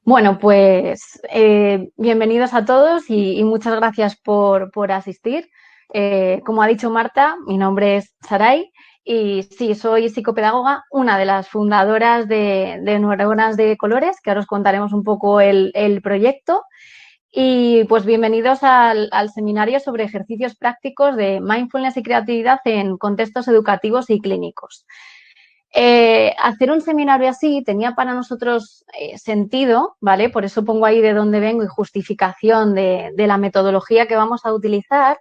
Bueno, pues bienvenidos a todos y muchas gracias por asistir. Como ha dicho Marta, mi nombre es Saray y sí, soy psicopedagoga, una de las fundadoras de Neuronas de Colores, que ahora os contaremos un poco el proyecto. Y pues bienvenidos al seminario sobre ejercicios prácticos de mindfulness y creatividad en contextos educativos y clínicos. Hacer un seminario así tenía para nosotros sentido, ¿vale? Por eso pongo ahí de dónde vengo y justificación de la metodología que vamos a utilizar.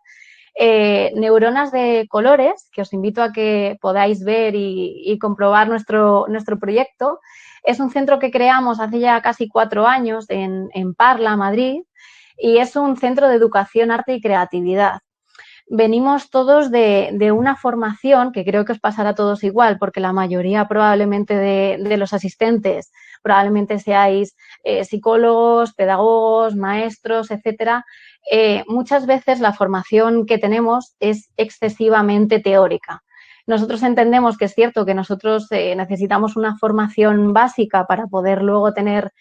Neuronas de Colores, que os invito a que podáis ver y comprobar nuestro proyecto. Es un centro que creamos hace ya casi 4 años en Parla, Madrid, y es un centro de educación, arte y creatividad. Venimos todos de una formación que creo que os pasará a todos igual, porque la mayoría probablemente de los asistentes probablemente seáis psicólogos, pedagogos, maestros, etcétera. Muchas veces la formación que tenemos es excesivamente teórica. Nosotros entendemos que es cierto que nosotros necesitamos una formación básica para poder luego tener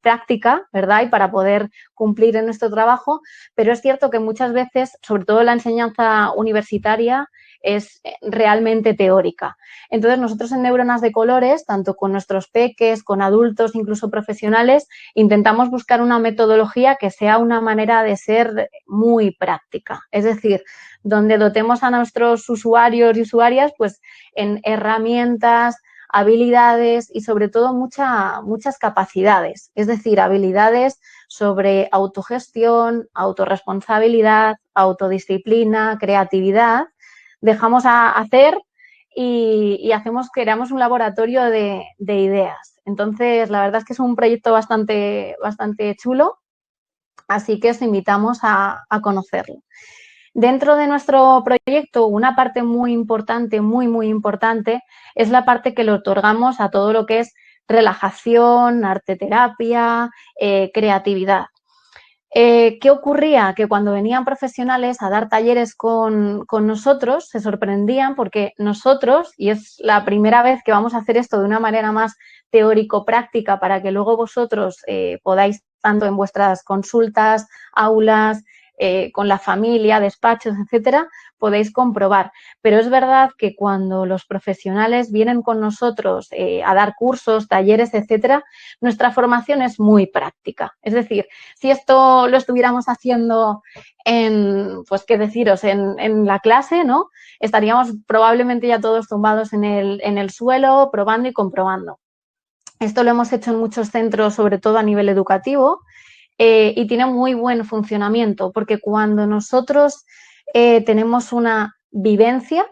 práctica, ¿verdad? Y para poder cumplir en nuestro trabajo, pero es cierto que muchas veces, sobre todo la enseñanza universitaria, es realmente teórica. Entonces, nosotros en Neuronas de Colores, tanto con nuestros peques, con adultos, incluso profesionales, intentamos buscar una metodología que sea una manera de ser muy práctica. Es decir, donde dotemos a nuestros usuarios y usuarias pues en herramientas, habilidades y sobre todo muchas capacidades, es decir, habilidades sobre autogestión, autorresponsabilidad, autodisciplina, creatividad. Dejamos a hacer y creamos un laboratorio de ideas. Entonces, la verdad es que es un proyecto bastante chulo, así que os invitamos a conocerlo. Dentro de nuestro proyecto, una parte muy importante, muy importante, es la parte que le otorgamos a todo lo que es relajación, arteterapia, creatividad. ¿Qué ocurría? Que cuando venían profesionales a dar talleres con nosotros, se sorprendían porque nosotros, y es la primera vez que vamos a hacer esto de una manera más teórico-práctica para que luego vosotros podáis, tanto en vuestras consultas, aulas, con la familia, despachos, etcétera, podéis comprobar. Pero es verdad que cuando los profesionales vienen con nosotros a dar cursos, talleres, etcétera, nuestra formación es muy práctica. Es decir, si esto lo estuviéramos haciendo pues qué deciros, en la clase, ¿no? Estaríamos probablemente ya todos tumbados en el suelo, probando y comprobando. Esto lo hemos hecho en muchos centros, sobre todo a nivel educativo, y tiene muy buen funcionamiento, porque cuando nosotros tenemos una vivencia,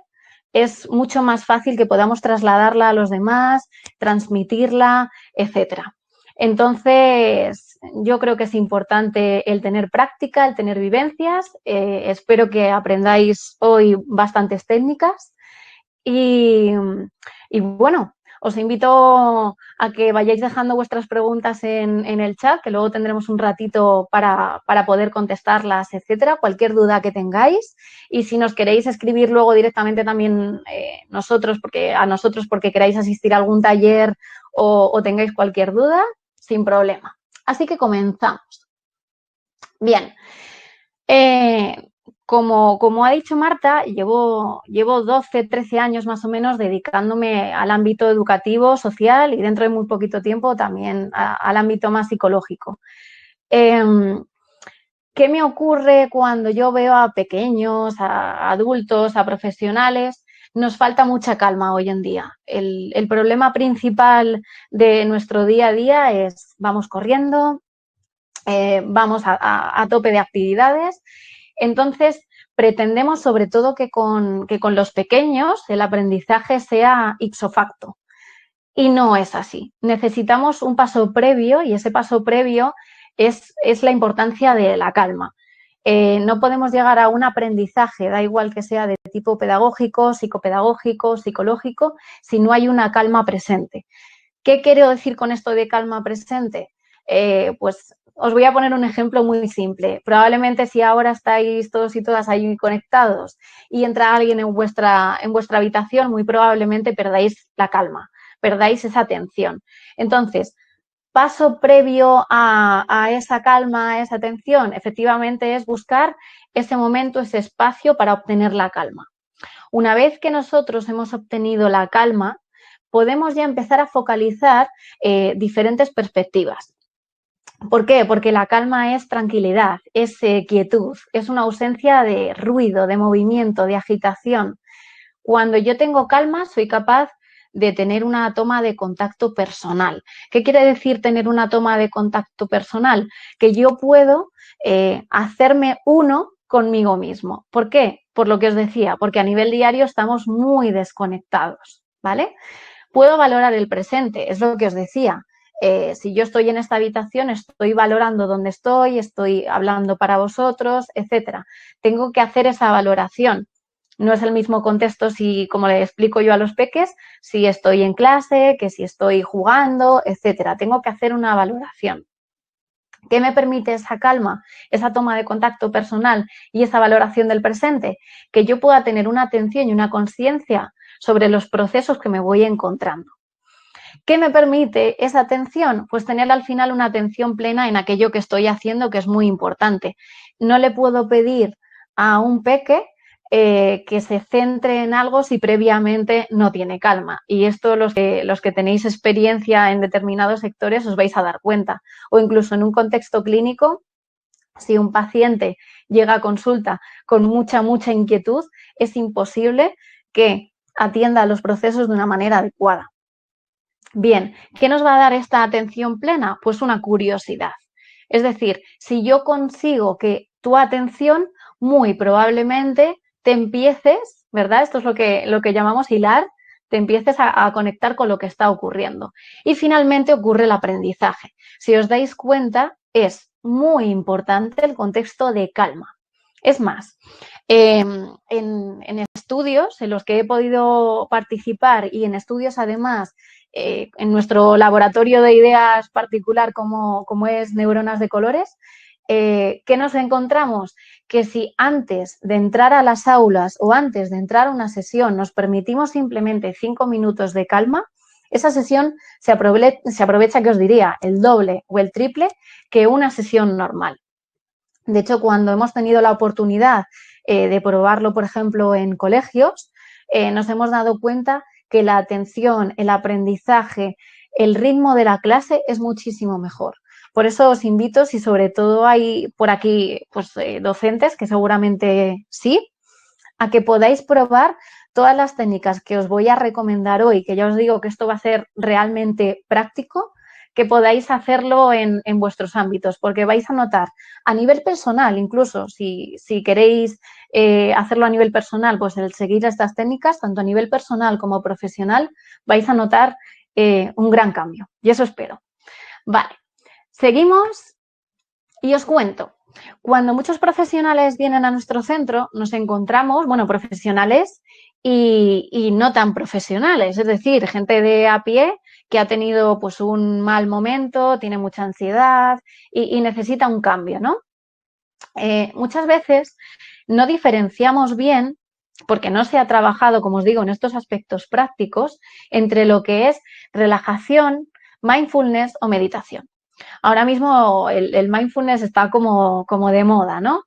es mucho más fácil que podamos trasladarla a los demás, transmitirla, etcétera. Entonces, yo creo que es importante el tener práctica, el tener vivencias. Espero que aprendáis hoy bastantes técnicas y bueno, os invito a que vayáis dejando vuestras preguntas en el chat, que luego tendremos un ratito para poder contestarlas, etcétera, cualquier duda que tengáis. Y si nos queréis escribir luego directamente también nosotros porque queráis asistir a algún taller o tengáis cualquier duda, sin problema. Así que comenzamos. Bien. Como ha dicho Marta, llevo 12, 13 años más o menos dedicándome al ámbito educativo, social y dentro de muy poquito tiempo también al ámbito más psicológico. ¿Qué me ocurre cuando yo veo a pequeños, a adultos, a profesionales? Nos falta mucha calma hoy en día. El problema principal de nuestro día a día es vamos corriendo, vamos a tope de actividades. Entonces, pretendemos sobre todo que con los pequeños el aprendizaje sea ipso facto. Y no es así. Necesitamos un paso previo y ese paso previo es la importancia de la calma. No podemos llegar a un aprendizaje, da igual que sea de tipo pedagógico, psicopedagógico, psicológico, si no hay una calma presente. ¿Qué quiero decir con esto de calma presente? Pues os voy a poner un ejemplo muy simple. Probablemente si ahora estáis todos y todas ahí conectados y entra alguien en vuestra habitación, muy probablemente perdáis la calma, perdáis esa atención. Entonces, paso previo a esa calma, a esa atención, efectivamente es buscar ese momento, ese espacio para obtener la calma. Una vez que nosotros hemos obtenido la calma, podemos ya empezar a focalizar diferentes perspectivas. ¿Por qué? Porque la calma es tranquilidad, es quietud, es una ausencia de ruido, de movimiento, de agitación. Cuando yo tengo calma, soy capaz de tener una toma de contacto personal. ¿Qué quiere decir tener una toma de contacto personal? Que yo puedo hacerme uno conmigo mismo. ¿Por qué? Por lo que os decía, porque a nivel diario estamos muy desconectados, ¿vale? Puedo valorar el presente, es lo que os decía. Si yo estoy en esta habitación, estoy valorando dónde estoy hablando para vosotros, etcétera. Tengo que hacer esa valoración. No es el mismo contexto si, como le explico yo a los peques, si estoy en clase, que si estoy jugando, etcétera. Tengo que hacer una valoración. ¿Qué me permite esa calma, esa toma de contacto personal y esa valoración del presente? Que yo pueda tener una atención y una conciencia sobre los procesos que me voy encontrando. ¿Qué me permite esa atención? Pues tener al final una atención plena en aquello que estoy haciendo, que es muy importante. No le puedo pedir a un peque que se centre en algo si previamente no tiene calma. Y esto los que tenéis experiencia en determinados sectores os vais a dar cuenta. O incluso en un contexto clínico, si un paciente llega a consulta con mucha inquietud, es imposible que atienda los procesos de una manera adecuada. Bien, ¿qué nos va a dar esta atención plena? Pues una curiosidad. Es decir, si yo consigo que tu atención, muy probablemente te empieces, ¿verdad? Esto es lo que llamamos hilar, te empieces a conectar con lo que está ocurriendo. Y finalmente ocurre el aprendizaje. Si os dais cuenta, es muy importante el contexto de calma. Es más, en estudios en los que he podido participar y en estudios además en nuestro laboratorio de ideas particular como es Neuronas de Colores, ¿qué nos encontramos? Que si antes de entrar a las aulas o antes de entrar a una sesión nos permitimos simplemente 5 minutos de calma, esa sesión se aprovecha, que os diría, el doble o el triple que una sesión normal. De hecho, cuando hemos tenido la oportunidad de probarlo, por ejemplo, en colegios, nos hemos dado cuenta que la atención, el aprendizaje, el ritmo de la clase es muchísimo mejor. Por eso os invito, si sobre todo hay por aquí pues, docentes, que seguramente sí, a que podáis probar todas las técnicas que os voy a recomendar hoy, que ya os digo que esto va a ser realmente práctico, que podáis hacerlo en vuestros ámbitos, porque vais a notar a nivel personal, incluso si queréis hacerlo a nivel personal, pues el seguir estas técnicas, tanto a nivel personal como profesional, vais a notar un gran cambio. Y eso espero. Vale, seguimos y os cuento. Cuando muchos profesionales vienen a nuestro centro, nos encontramos, bueno, profesionales y no tan profesionales, es decir, gente de a pie que ha tenido pues un mal momento, tiene mucha ansiedad y necesita un cambio, ¿no? Muchas veces no diferenciamos bien, porque no se ha trabajado, como os digo, en estos aspectos prácticos, entre lo que es relajación, mindfulness o meditación. Ahora mismo el mindfulness está como de moda, ¿no?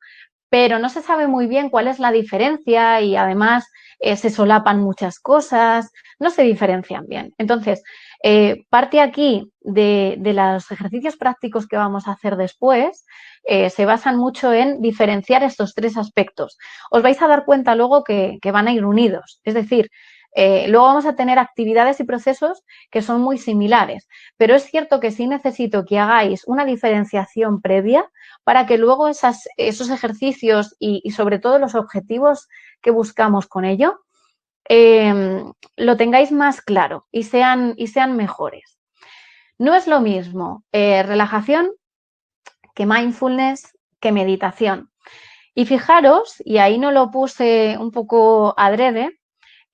Pero no se sabe muy bien cuál es la diferencia y además se solapan muchas cosas, no se diferencian bien. Entonces, parte aquí de los ejercicios prácticos que vamos a hacer después, se basan mucho en diferenciar estos tres aspectos. Os vais a dar cuenta luego que van a ir unidos, es decir, luego vamos a tener actividades y procesos que son muy similares, pero es cierto que sí necesito que hagáis una diferenciación previa para que luego esos ejercicios y sobre todo los objetivos que buscamos con ello lo tengáis más claro y sean mejores. No es lo mismo relajación que mindfulness, que meditación. Y fijaros, y ahí no lo puse un poco adrede,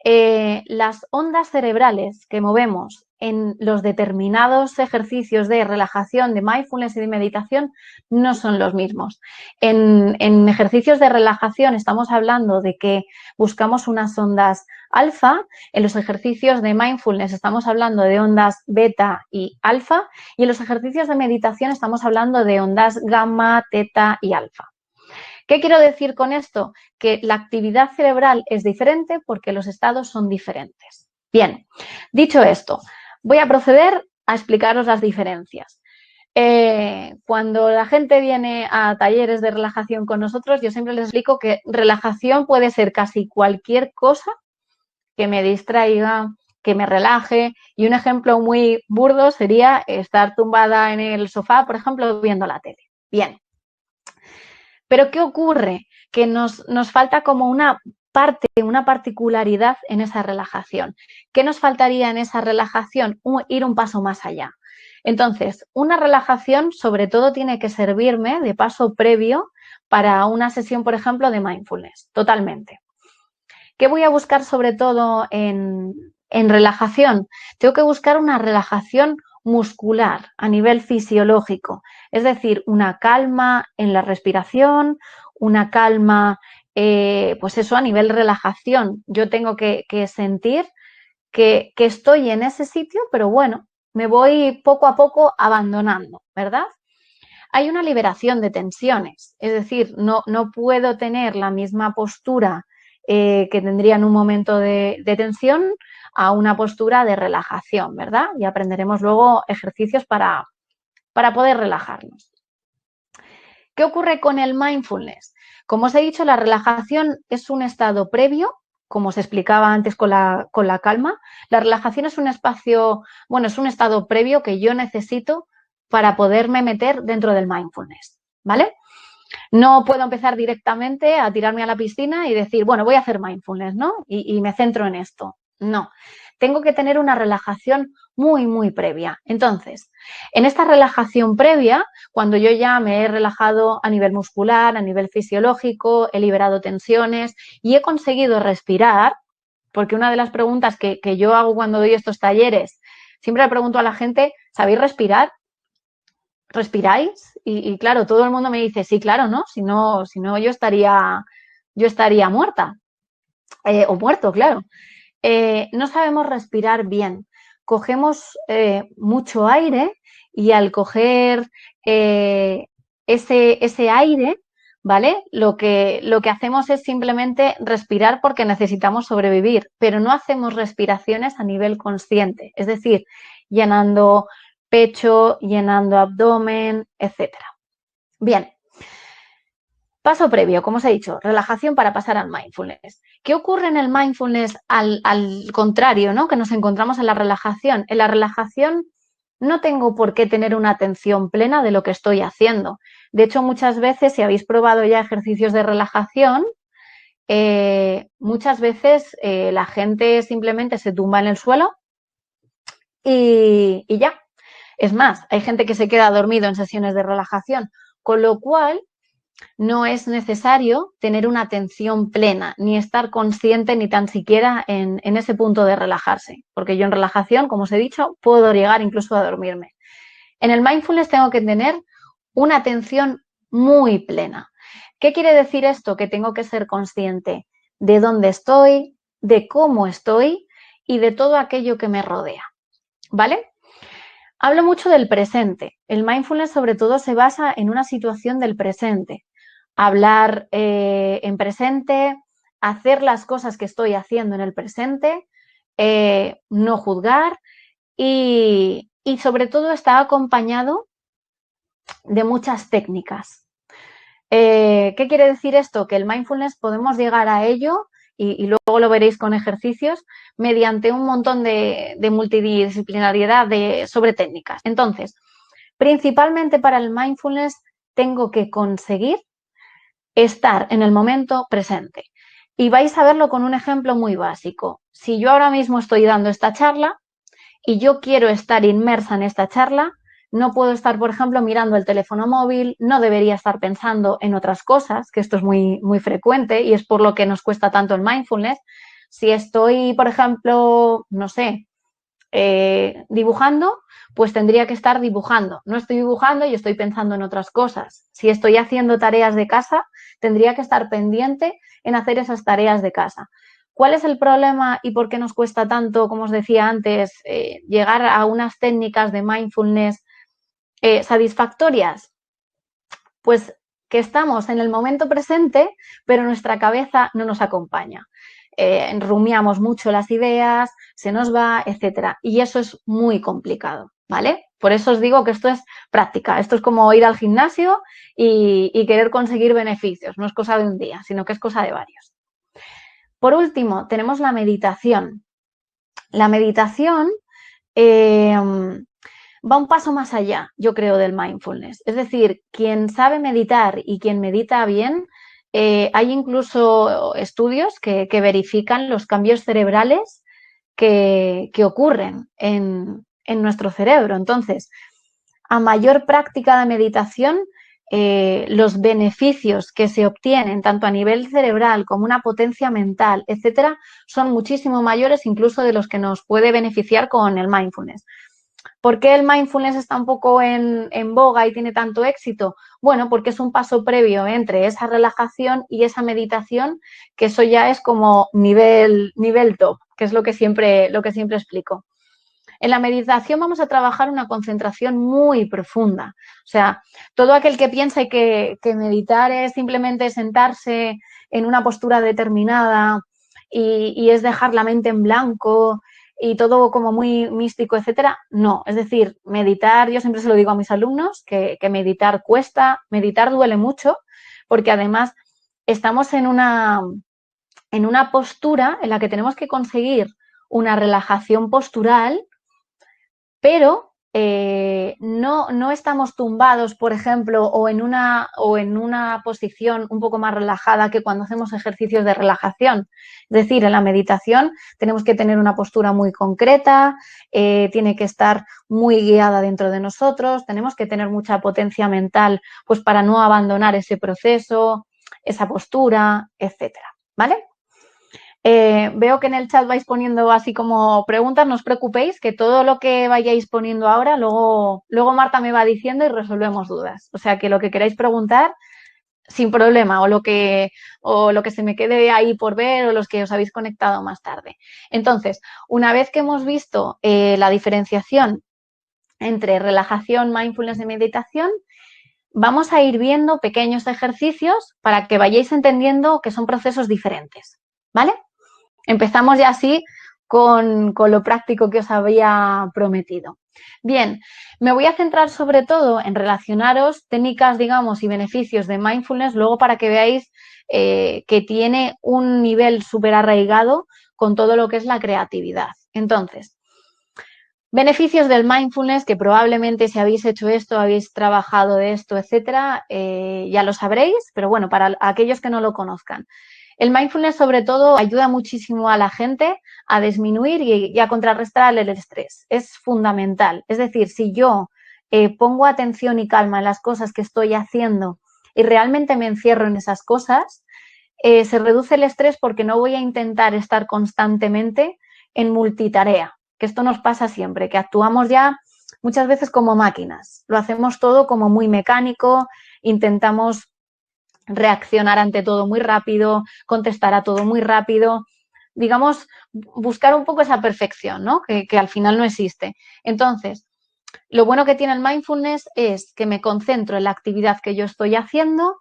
las ondas cerebrales que movemos en los determinados ejercicios de relajación, de mindfulness y de meditación no son los mismos. En ejercicios de relajación estamos hablando de que buscamos unas ondas alfa, en los ejercicios de mindfulness estamos hablando de ondas beta y alfa, y en los ejercicios de meditación estamos hablando de ondas gamma, teta y alfa. ¿Qué quiero decir con esto? Que la actividad cerebral es diferente porque los estados son diferentes. Bien, dicho esto, voy a proceder a explicaros las diferencias. Cuando la gente viene a talleres de relajación con nosotros, yo siempre les explico que relajación puede ser casi cualquier cosa que me distraiga, que me relaje. Y un ejemplo muy burdo sería estar tumbada en el sofá, por ejemplo, viendo la tele. Bien. Pero ¿qué ocurre? Que nos falta como una parte, una particularidad en esa relajación. ¿Qué nos faltaría en esa relajación? Ir un paso más allá. Entonces, una relajación sobre todo tiene que servirme de paso previo para una sesión, por ejemplo, de mindfulness, totalmente. ¿Qué voy a buscar sobre todo en relajación? Tengo que buscar una relajación muscular a nivel fisiológico, es decir, una calma en la respiración, una calma, pues eso, a nivel relajación. Yo tengo que sentir que estoy en ese sitio, pero bueno, me voy poco a poco abandonando, ¿verdad? Hay una liberación de tensiones, es decir, no puedo tener la misma postura que tendría en un momento de tensión a una postura de relajación, ¿verdad? Y aprenderemos luego ejercicios para poder relajarnos. ¿Qué ocurre con el mindfulness? Como os he dicho, la relajación es un estado previo, como os explicaba antes con la calma. La relajación es un espacio, bueno, es un estado previo que yo necesito para poderme meter dentro del mindfulness, ¿vale? No puedo empezar directamente a tirarme a la piscina y decir, bueno, voy a hacer mindfulness, ¿no? Y me centro en esto. No, tengo que tener una relajación muy, muy previa. Entonces, en esta relajación previa, cuando yo ya me he relajado a nivel muscular, a nivel fisiológico, he liberado tensiones y he conseguido respirar, porque una de las preguntas que yo hago cuando doy estos talleres, siempre le pregunto a la gente, ¿sabéis respirar? ¿Respiráis? Y claro, todo el mundo me dice, sí, claro, ¿no? Si no yo estaría muerta o muerto, claro. No sabemos respirar bien. Cogemos mucho aire y al coger ese aire, ¿vale? Lo que hacemos es simplemente respirar porque necesitamos sobrevivir, pero no hacemos respiraciones a nivel consciente, es decir, llenando pecho, llenando abdomen, etcétera. Bien. Paso previo, como os he dicho, relajación para pasar al mindfulness. ¿Qué ocurre en el mindfulness al contrario, ¿no? Que nos encontramos en la relajación? En la relajación no tengo por qué tener una atención plena de lo que estoy haciendo. De hecho, muchas veces, si habéis probado ya ejercicios de relajación, muchas veces la gente simplemente se tumba en el suelo y ya. Es más, hay gente que se queda dormido en sesiones de relajación, con lo cual no es necesario tener una atención plena, ni estar consciente ni tan siquiera en ese punto de relajarse, porque yo en relajación, como os he dicho, puedo llegar incluso a dormirme. En el mindfulness tengo que tener una atención muy plena. ¿Qué quiere decir esto? Que tengo que ser consciente de dónde estoy, de cómo estoy y de todo aquello que me rodea, ¿vale? Hablo mucho del presente. El mindfulness sobre todo se basa en una situación del presente. Hablar en presente, hacer las cosas que estoy haciendo en el presente, no juzgar y sobre todo está acompañado de muchas técnicas. ¿Qué quiere decir esto? Que el mindfulness podemos llegar a ello y luego lo veréis con ejercicios mediante un montón de multidisciplinariedad sobre técnicas. Entonces, principalmente para el mindfulness tengo que conseguir estar en el momento presente. Y vais a verlo con un ejemplo muy básico. Si yo ahora mismo estoy dando esta charla y yo quiero estar inmersa en esta charla, no puedo estar, por ejemplo, mirando el teléfono móvil, no debería estar pensando en otras cosas, que esto es muy, muy frecuente y es por lo que nos cuesta tanto el mindfulness. Si estoy, por ejemplo, no sé, dibujando, pues tendría que estar dibujando. No estoy dibujando y estoy pensando en otras cosas. Si estoy haciendo tareas de casa, tendría que estar pendiente en hacer esas tareas de casa. ¿Cuál es el problema y por qué nos cuesta tanto, como os decía antes, llegar a unas técnicas de mindfulness satisfactorias? Pues que estamos en el momento presente, pero nuestra cabeza no nos acompaña. Rumiamos mucho las ideas, se nos va, etcétera. Y eso es muy complicado, ¿vale? Por eso os digo que esto es práctica. Esto es como ir al gimnasio y querer conseguir beneficios. No es cosa de un día, sino que es cosa de varios. Por último, tenemos la meditación. La meditación va un paso más allá, yo creo, del mindfulness. Es decir, quien sabe meditar y quien medita bien, hay incluso estudios que verifican los cambios cerebrales que ocurren en nuestro cerebro. Entonces, a mayor práctica de meditación, los beneficios que se obtienen tanto a nivel cerebral como una potencia mental, etcétera, son muchísimo mayores incluso de los que nos puede beneficiar con el mindfulness. ¿Por qué el mindfulness está un poco en boga y tiene tanto éxito? Bueno, porque es un paso previo entre esa relajación y esa meditación, que eso ya es como nivel top, que es lo que siempre explico. En la meditación vamos a trabajar una concentración muy profunda. O sea, todo aquel que piensa que meditar es simplemente sentarse en una postura determinada y es dejar la mente en blanco y todo como muy místico, etcétera, no. Es decir, meditar, yo siempre se lo digo a mis alumnos, que meditar cuesta, meditar duele mucho, porque además estamos en una postura en la que tenemos que conseguir una relajación postural, pero no estamos tumbados, por ejemplo, o en una posición un poco más relajada que cuando hacemos ejercicios de relajación. Es decir, en la meditación tenemos que tener una postura muy concreta, tiene que estar muy guiada dentro de nosotros, tenemos que tener mucha potencia mental, pues para no abandonar ese proceso, esa postura, etcétera, ¿vale? Veo que en el chat vais poniendo así como preguntas, no os preocupéis, que todo lo que vayáis poniendo ahora, luego Marta me va diciendo y resolvemos dudas. O sea, que lo que queráis preguntar, sin problema, o lo que se me quede ahí por ver, o los que os habéis conectado más tarde. Entonces, una vez que hemos visto la diferenciación entre relajación, mindfulness y meditación, vamos a ir viendo pequeños ejercicios para que vayáis entendiendo que son procesos diferentes, ¿vale? Empezamos ya así con lo práctico que os había prometido. Bien, me voy a centrar sobre todo en relacionaros técnicas, digamos, y beneficios de mindfulness, luego para que veáis que tiene un nivel súper arraigado con todo lo que es la creatividad. Entonces, beneficios del mindfulness, que probablemente si habéis hecho esto, habéis trabajado de esto, etcétera, ya lo sabréis, pero bueno, para aquellos que no lo conozcan. El mindfulness, sobre todo, ayuda muchísimo a la gente a disminuir y a contrarrestar el estrés. Es fundamental. Es decir, si yo pongo atención y calma en las cosas que estoy haciendo y realmente me encierro en esas cosas, se reduce el estrés porque no voy a intentar estar constantemente en multitarea, que esto nos pasa siempre, que actuamos ya muchas veces como máquinas. Lo hacemos todo como muy mecánico, intentamos reaccionar ante todo muy rápido, contestar a todo muy rápido, digamos, buscar un poco esa perfección, ¿no? Que al final no existe. Entonces, lo bueno que tiene el mindfulness es que me concentro en la actividad que yo estoy haciendo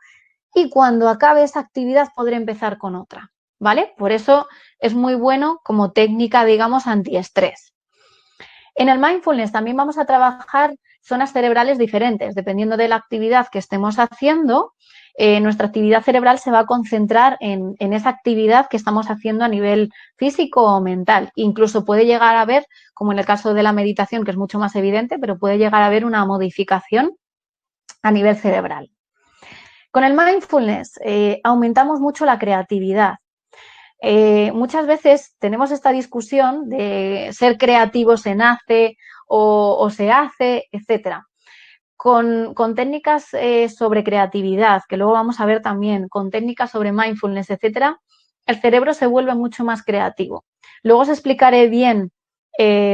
y cuando acabe esa actividad podré empezar con otra, ¿vale? Por eso es muy bueno como técnica, digamos, antiestrés. En el mindfulness también vamos a trabajar zonas cerebrales diferentes. Dependiendo de la actividad que estemos haciendo, nuestra actividad cerebral se va a concentrar en esa actividad que estamos haciendo a nivel físico o mental. Incluso puede llegar a haber, como en el caso de la meditación, que es mucho más evidente, pero puede llegar a haber una modificación a nivel cerebral. Con el mindfulness aumentamos mucho la creatividad. Muchas veces tenemos esta discusión de ser creativo se nace o se hace, etcétera. Con técnicas sobre creatividad, que luego vamos a ver también, con técnicas sobre mindfulness, etcétera, el cerebro se vuelve mucho más creativo. Luego os explicaré bien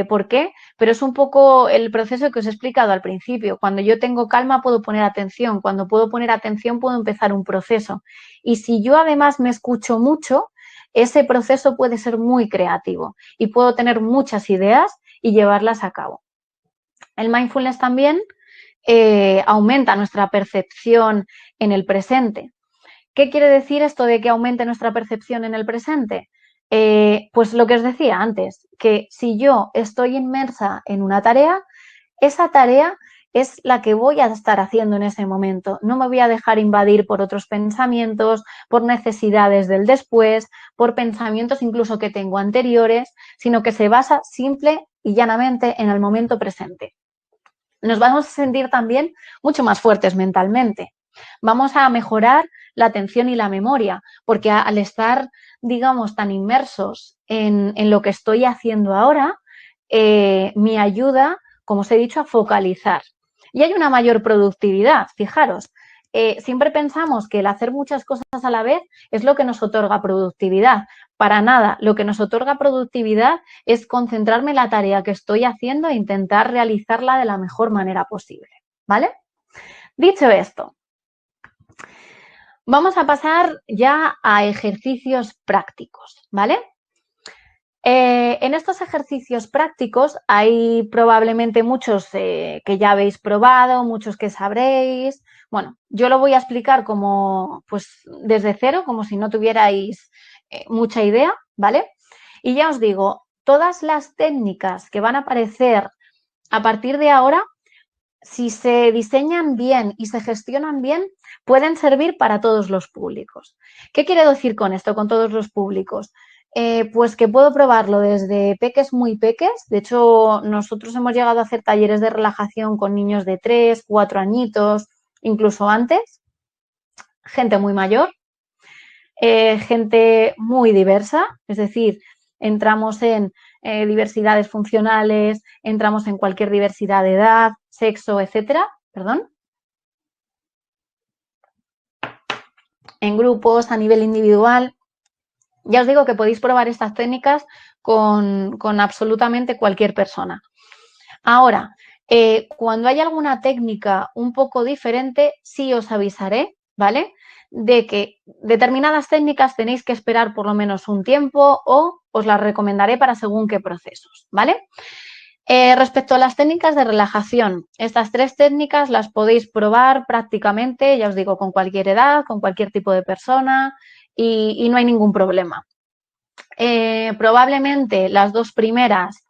por qué, pero es un poco el proceso que os he explicado al principio. Cuando yo tengo calma puedo poner atención, cuando puedo poner atención puedo empezar un proceso. Y si yo además me escucho mucho, ese proceso puede ser muy creativo y puedo tener muchas ideas y llevarlas a cabo. El mindfulness también aumenta nuestra percepción en el presente. ¿Qué quiere decir esto de que aumente nuestra percepción en el presente? Pues lo que os decía antes, que si yo estoy inmersa en una tarea, esa tarea es la que voy a estar haciendo en ese momento. No me voy a dejar invadir por otros pensamientos, por necesidades del después, por pensamientos incluso que tengo anteriores, sino que se basa simple y llanamente en el momento presente. Nos vamos a sentir también mucho más fuertes mentalmente. Vamos a mejorar la atención y la memoria, porque al estar, digamos, tan inmersos en lo que estoy haciendo ahora, me ayuda, como os he dicho, a focalizar. Y hay una mayor productividad, fijaros. Siempre pensamos que el hacer muchas cosas a la vez es lo que nos otorga productividad. Para nada, lo que nos otorga productividad es concentrarme en la tarea que estoy haciendo e intentar realizarla de la mejor manera posible, ¿vale? Dicho esto, vamos a pasar ya a ejercicios prácticos, ¿vale? En estos ejercicios prácticos hay probablemente muchos que ya habéis probado, muchos que sabréis. Bueno, yo lo voy a explicar como, pues, desde cero, como si no tuvierais mucha idea, ¿vale? Y ya os digo, todas las técnicas que van a aparecer a partir de ahora, si se diseñan bien y se gestionan bien, pueden servir para todos los públicos. ¿Qué quiere decir con esto, con todos los públicos? Pues que puedo probarlo desde peques muy peques. De hecho, nosotros hemos llegado a hacer talleres de relajación con niños de 3, 4 añitos, incluso antes. Gente muy mayor, gente muy diversa, es decir, entramos en diversidades funcionales, entramos en cualquier diversidad de edad, sexo, etcétera, perdón. En grupos, a nivel individual. Ya os digo que podéis probar estas técnicas con absolutamente cualquier persona. Ahora, cuando hay alguna técnica un poco diferente, sí os avisaré, ¿vale? De que determinadas técnicas tenéis que esperar por lo menos un tiempo o os las recomendaré para según qué procesos, ¿vale? Respecto a las técnicas de relajación, estas 3 técnicas las podéis probar prácticamente, ya os digo, con cualquier edad, con cualquier tipo de persona y no hay ningún problema. Probablemente las 2 primeras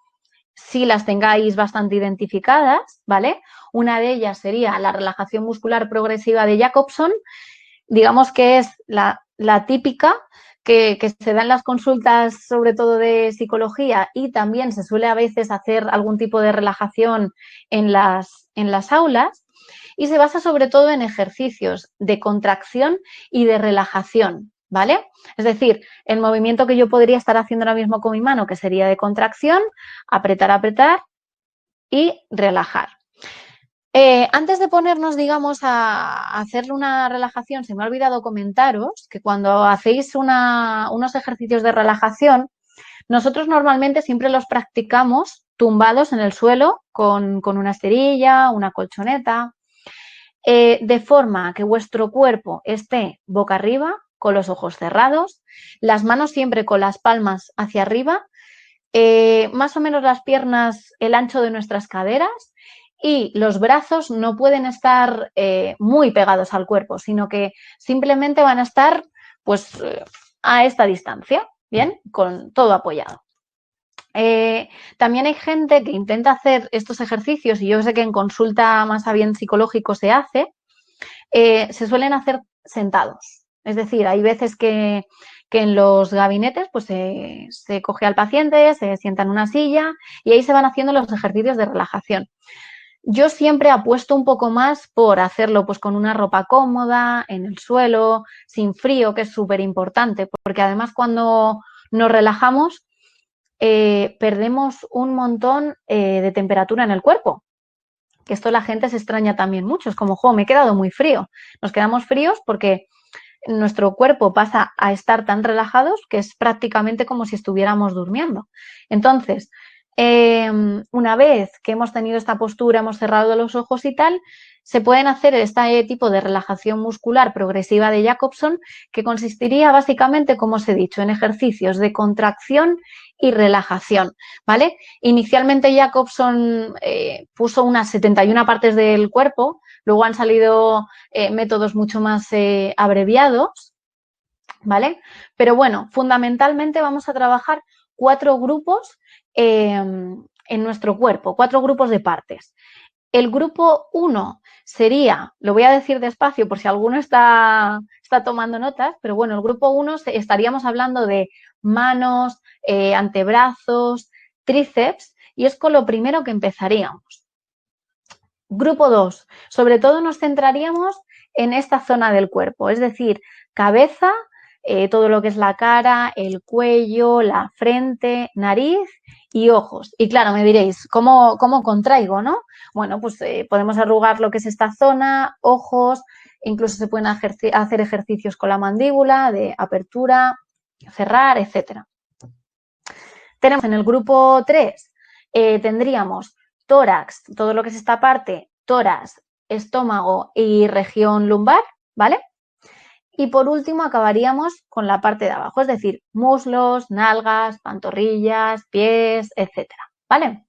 sí las tengáis bastante identificadas, ¿vale? Una de ellas sería la relajación muscular progresiva de Jacobson, digamos que es la típica que se da en las consultas, sobre todo de psicología, y también se suele a veces hacer algún tipo de relajación en las aulas, y se basa sobre todo en ejercicios de contracción y de relajación, ¿vale? Es decir, el movimiento que yo podría estar haciendo ahora mismo con mi mano, que sería de contracción, apretar, apretar y relajar. Antes de ponernos, digamos, a hacerle una relajación, se me ha olvidado comentaros que cuando hacéis unos ejercicios de relajación, nosotros normalmente siempre los practicamos tumbados en el suelo con una esterilla, una colchoneta, de forma que vuestro cuerpo esté boca arriba, con los ojos cerrados, las manos siempre con las palmas hacia arriba, más o menos las piernas el ancho de nuestras caderas y los brazos no pueden estar muy pegados al cuerpo, sino que simplemente van a estar pues a esta distancia, ¿bien? Con todo apoyado. También hay gente que intenta hacer estos ejercicios y yo sé que en consulta más a bien psicológico se hace, se suelen hacer sentados. Es decir, hay veces que en los gabinetes pues se coge al paciente, se sienta en una silla y ahí se van haciendo los ejercicios de relajación. Yo siempre apuesto un poco más por hacerlo pues con una ropa cómoda, en el suelo, sin frío, que es súper importante, porque además cuando nos relajamos perdemos un montón de temperatura en el cuerpo. Que esto la gente se extraña también mucho, es como, jo, me he quedado muy frío. Nos quedamos fríos porque nuestro cuerpo pasa a estar tan relajados que es prácticamente como si estuviéramos durmiendo. Entonces, una vez que hemos tenido esta postura, hemos cerrado los ojos y tal, se pueden hacer este tipo de relajación muscular progresiva de Jacobson, que consistiría básicamente, como os he dicho, en ejercicios de contracción y relajación, ¿vale? Inicialmente Jacobson puso unas 71 partes del cuerpo, luego han salido métodos mucho más abreviados, ¿vale? Pero bueno, fundamentalmente vamos a trabajar 4 grupos en nuestro cuerpo, 4 grupos de partes. El grupo 1 sería, lo voy a decir despacio por si alguno está tomando notas, pero bueno, el grupo 1 estaríamos hablando de manos, antebrazos, tríceps, y es con lo primero que empezaríamos. Grupo 2, sobre todo nos centraríamos en esta zona del cuerpo, es decir, cabeza, todo lo que es la cara, el cuello, la frente, nariz y ojos. Y claro, me diréis, ¿cómo contraigo, no? Bueno, pues podemos arrugar lo que es esta zona, ojos, incluso se pueden hacer ejercicios con la mandíbula de apertura, cerrar, etcétera. Tenemos en el grupo 3, tendríamos tórax, todo lo que es esta parte, tórax, estómago y región lumbar, ¿vale? Y por último acabaríamos con la parte de abajo, es decir, muslos, nalgas, pantorrillas, pies, etcétera, ¿vale?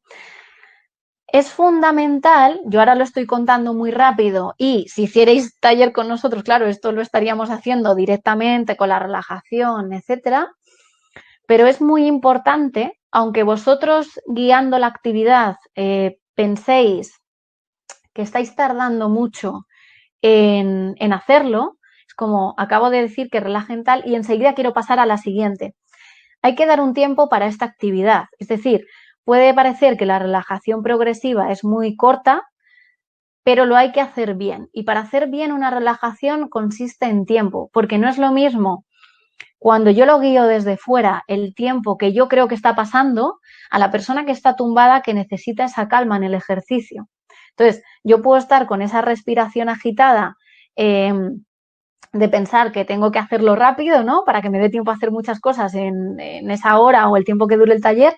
Es fundamental, yo ahora lo estoy contando muy rápido y si hicierais taller con nosotros, claro, esto lo estaríamos haciendo directamente con la relajación, etcétera, pero es muy importante, aunque vosotros guiando la actividad penséis que estáis tardando mucho en hacerlo, es como acabo de decir que relajen tal y enseguida quiero pasar a la siguiente. Hay que dar un tiempo para esta actividad, es decir, puede parecer que la relajación progresiva es muy corta, pero lo hay que hacer bien. Y para hacer bien una relajación consiste en tiempo, porque no es lo mismo cuando yo lo guío desde fuera el tiempo que yo creo que está pasando a la persona que está tumbada que necesita esa calma en el ejercicio. Entonces, yo puedo estar con esa respiración agitada de pensar que tengo que hacerlo rápido, ¿no? Para que me dé tiempo a hacer muchas cosas en esa hora o el tiempo que dure el taller,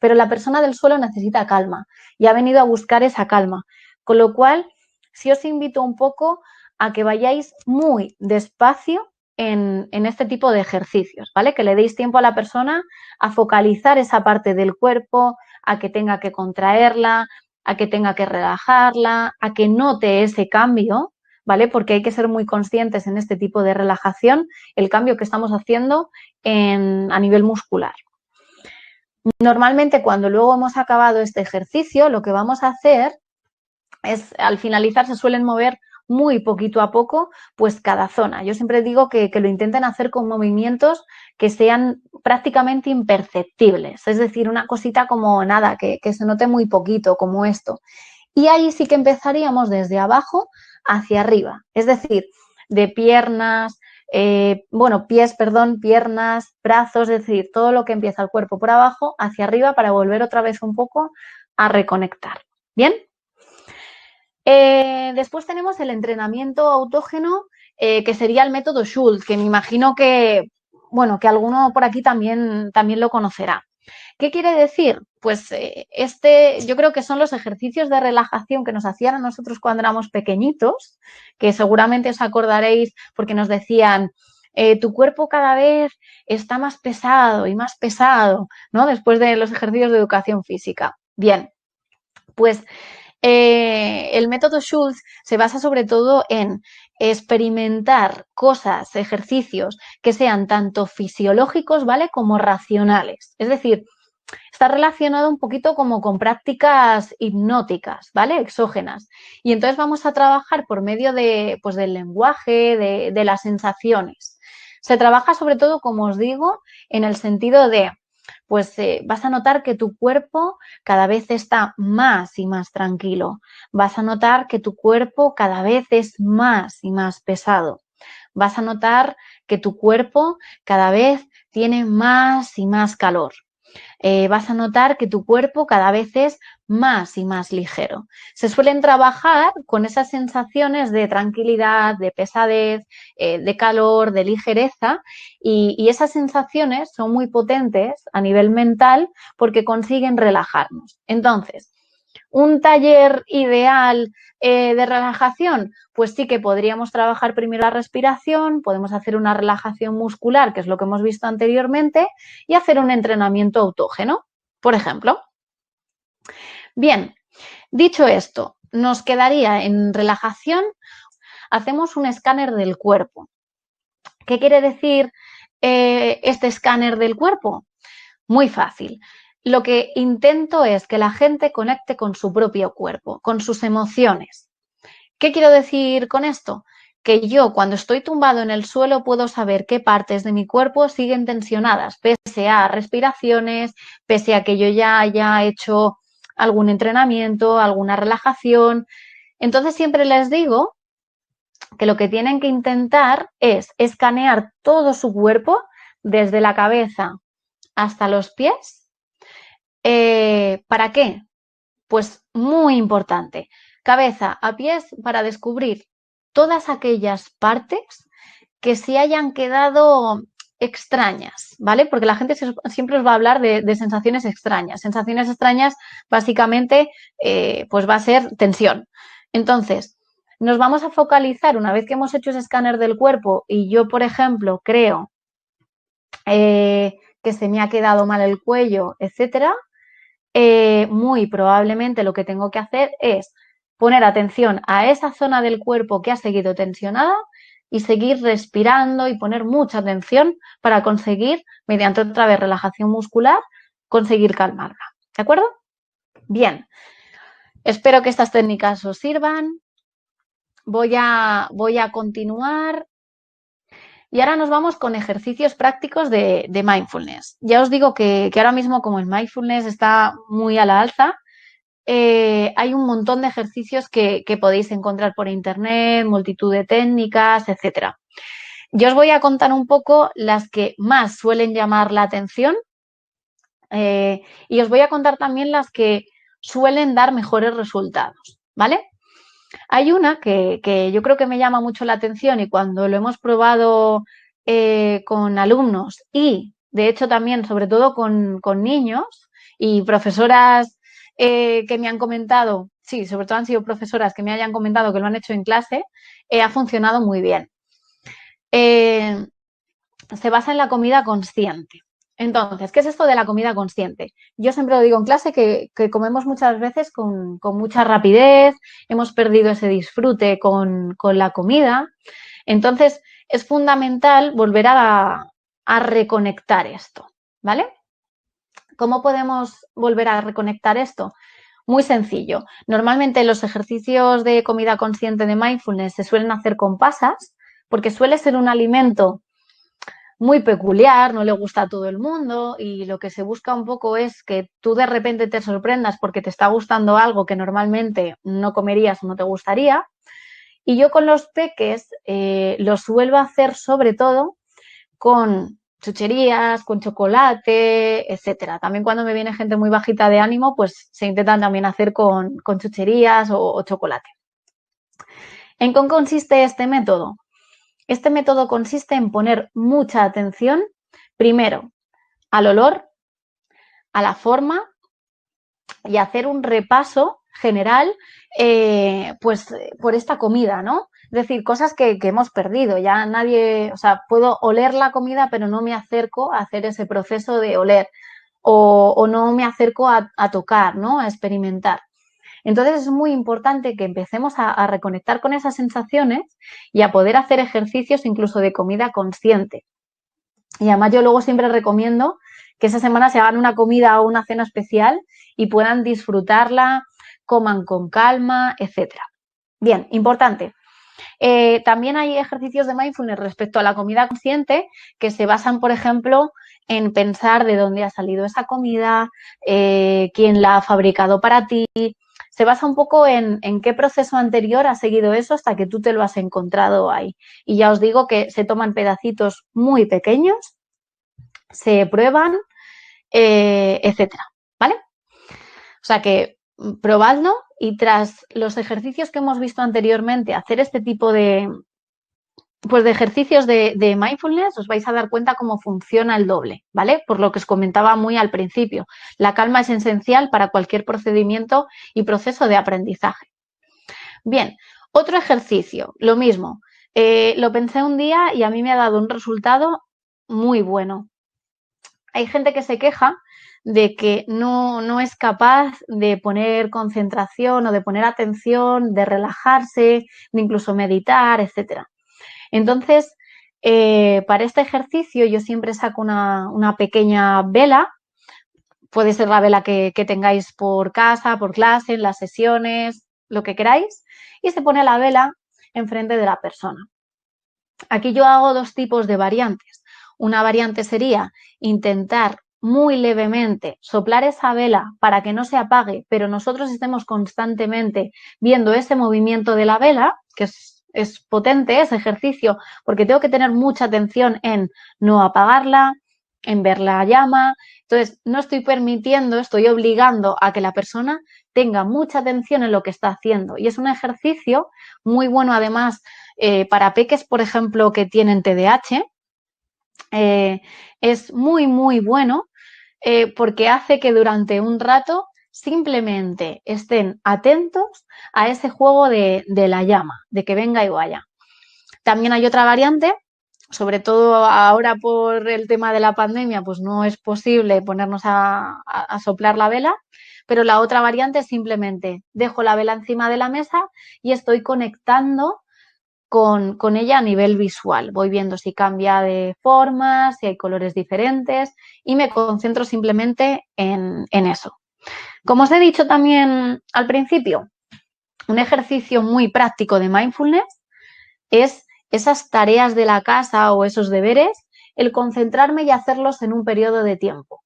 pero la persona del suelo necesita calma y ha venido a buscar esa calma. Con lo cual, sí os invito un poco a que vayáis muy despacio en este tipo de ejercicios, ¿vale? Que le deis tiempo a la persona a focalizar esa parte del cuerpo, a que tenga que contraerla, a que tenga que relajarla, a que note ese cambio, ¿vale? Porque hay que ser muy conscientes en este tipo de relajación el cambio que estamos haciendo a nivel muscular. Normalmente cuando luego hemos acabado este ejercicio, lo que vamos a hacer es, al finalizar se suelen mover muy poquito a poco, pues cada zona. Yo siempre digo que lo intenten hacer con movimientos que sean prácticamente imperceptibles, es decir, una cosita como nada, que se note muy poquito, como esto. Y ahí sí que empezaríamos desde abajo hacia arriba, es decir, de piernas, pies, piernas, brazos, es decir, todo lo que empieza el cuerpo por abajo hacia arriba para volver otra vez un poco a reconectar. ¿Bien? Después tenemos el entrenamiento autógeno, que sería el método Schultz, que me imagino que, que alguno por aquí también lo conocerá. ¿Qué quiere decir? Pues yo creo que son los ejercicios de relajación que nos hacían a nosotros cuando éramos pequeñitos, que seguramente os acordaréis porque nos decían, tu cuerpo cada vez está más pesado y más pesado, ¿no? Después de los ejercicios de educación física. Bien, pues el método Schultz se basa sobre todo en experimentar cosas, ejercicios que sean tanto fisiológicos, ¿vale? Como racionales. Es decir, está relacionado un poquito como con prácticas hipnóticas, ¿vale? Exógenas. Y entonces vamos a trabajar por medio del lenguaje, de las sensaciones. Se trabaja sobre todo, como os digo, en el sentido de, vas a notar que tu cuerpo cada vez está más y más tranquilo. Vas a notar que tu cuerpo cada vez es más y más pesado. Vas a notar que tu cuerpo cada vez tiene más y más calor. Vas a notar que tu cuerpo cada vez es más y más ligero. Se suelen trabajar con esas sensaciones de tranquilidad, de pesadez, de calor, de ligereza y esas sensaciones son muy potentes a nivel mental porque consiguen relajarnos. Entonces, un taller ideal de relajación, pues sí que podríamos trabajar primero la respiración, podemos hacer una relajación muscular, que es lo que hemos visto anteriormente, y hacer un entrenamiento autógeno, por ejemplo. Bien, dicho esto, nos quedaría en relajación, hacemos un escáner del cuerpo. ¿Qué quiere decir este escáner del cuerpo? Muy fácil. Lo que intento es que la gente conecte con su propio cuerpo, con sus emociones. ¿Qué quiero decir con esto? Que yo cuando estoy tumbado en el suelo puedo saber qué partes de mi cuerpo siguen tensionadas, pese a respiraciones, pese a que yo ya haya hecho algún entrenamiento, alguna relajación. Entonces siempre les digo que lo que tienen que intentar es escanear todo su cuerpo, desde la cabeza hasta los pies. ¿Para qué? Pues muy importante. Cabeza a pies para descubrir todas aquellas partes que se hayan quedado extrañas, ¿vale? Porque la gente siempre os va a hablar de sensaciones extrañas. Sensaciones extrañas, básicamente, pues va a ser tensión. Entonces, nos vamos a focalizar una vez que hemos hecho ese escáner del cuerpo y yo, por ejemplo, creo que se me ha quedado mal el cuello, etcétera, muy probablemente lo que tengo que hacer es poner atención a esa zona del cuerpo que ha seguido tensionada y seguir respirando y poner mucha atención para conseguir, mediante otra vez relajación muscular, conseguir calmarla. ¿De acuerdo? Bien. Espero que estas técnicas os sirvan. Voy a continuar. Y ahora nos vamos con ejercicios prácticos de mindfulness. Ya os digo que ahora mismo, como el mindfulness está muy a la alza, hay un montón de ejercicios que podéis encontrar por internet, multitud de técnicas, etcétera. Yo os voy a contar un poco las que más suelen llamar la atención y os voy a contar también las que suelen dar mejores resultados, ¿vale? Hay una que yo creo que me llama mucho la atención y cuando lo hemos probado con alumnos y, de hecho, también, sobre todo con niños y profesoras que me han comentado, sí, sobre todo han sido profesoras que me hayan comentado que lo han hecho en clase, ha funcionado muy bien. Se basa en la comida consciente. Entonces, ¿qué es esto de la comida consciente? Yo siempre lo digo en clase que comemos muchas veces con mucha rapidez, hemos perdido ese disfrute con la comida. Entonces, es fundamental volver a reconectar esto, ¿vale? ¿Cómo podemos volver a reconectar esto? Muy sencillo. Normalmente los ejercicios de comida consciente de mindfulness se suelen hacer con pasas, porque suele ser un alimento muy peculiar, no le gusta a todo el mundo y lo que se busca un poco es que tú de repente te sorprendas porque te está gustando algo que normalmente no comerías o no te gustaría. Y yo con los peques lo suelo hacer sobre todo con chucherías, con chocolate, etcétera. También cuando me viene gente muy bajita de ánimo, pues se intentan también hacer con chucherías o chocolate. ¿En qué consiste este método? Este método consiste en poner mucha atención, primero, al olor, a la forma y hacer un repaso general pues por esta comida, ¿no? Es decir, cosas que hemos perdido, ya nadie, o sea, puedo oler la comida pero no me acerco a hacer ese proceso de oler o no me acerco a tocar, ¿no? A experimentar. Entonces es muy importante que empecemos a reconectar con esas sensaciones y a poder hacer ejercicios incluso de comida consciente. Y además yo luego siempre recomiendo que esa semana se hagan una comida o una cena especial y puedan disfrutarla, coman con calma, etcétera. Bien, importante. También hay ejercicios de mindfulness respecto a la comida consciente que se basan, por ejemplo, en pensar de dónde ha salido esa comida, quién la ha fabricado para ti. Se basa un poco en qué proceso anterior ha seguido eso hasta que tú te lo has encontrado ahí. Y ya os digo que se toman pedacitos muy pequeños, se prueban, etcétera, ¿vale? O sea que probadlo y tras los ejercicios que hemos visto anteriormente, hacer este tipo pues de ejercicios de mindfulness, os vais a dar cuenta cómo funciona el doble, ¿vale? Por lo que os comentaba muy al principio. La calma es esencial para cualquier procedimiento y proceso de aprendizaje. Bien, otro ejercicio, lo mismo. Lo pensé un día y a mí me ha dado un resultado muy bueno. Hay gente que se queja de que no es capaz de poner concentración o de poner atención, de relajarse, de incluso meditar, etcétera. Entonces, para este ejercicio yo siempre saco una pequeña vela, puede ser la vela que tengáis por casa, por clase, en las sesiones, lo que queráis, y se pone la vela enfrente de la persona. Aquí yo hago dos tipos de variantes. Una variante sería intentar muy levemente soplar esa vela para que no se apague, pero nosotros estemos constantemente viendo ese movimiento de la vela, que es potente ese ejercicio, porque tengo que tener mucha atención en no apagarla, en ver la llama. Entonces, no estoy permitiendo, estoy obligando a que la persona tenga mucha atención en lo que está haciendo. Y es un ejercicio muy bueno, además, para peques, por ejemplo, que tienen TDAH, es muy, muy bueno porque hace que durante un rato simplemente estén atentos a ese juego de la llama, de que venga y vaya. También hay otra variante, sobre todo ahora por el tema de la pandemia, pues no es posible ponernos a soplar la vela, pero la otra variante es simplemente dejo la vela encima de la mesa y estoy conectando con ella a nivel visual. Voy viendo si cambia de forma, si hay colores diferentes y me concentro simplemente en eso. Como os he dicho también al principio, un ejercicio muy práctico de mindfulness es esas tareas de la casa o esos deberes, el concentrarme y hacerlos en un periodo de tiempo,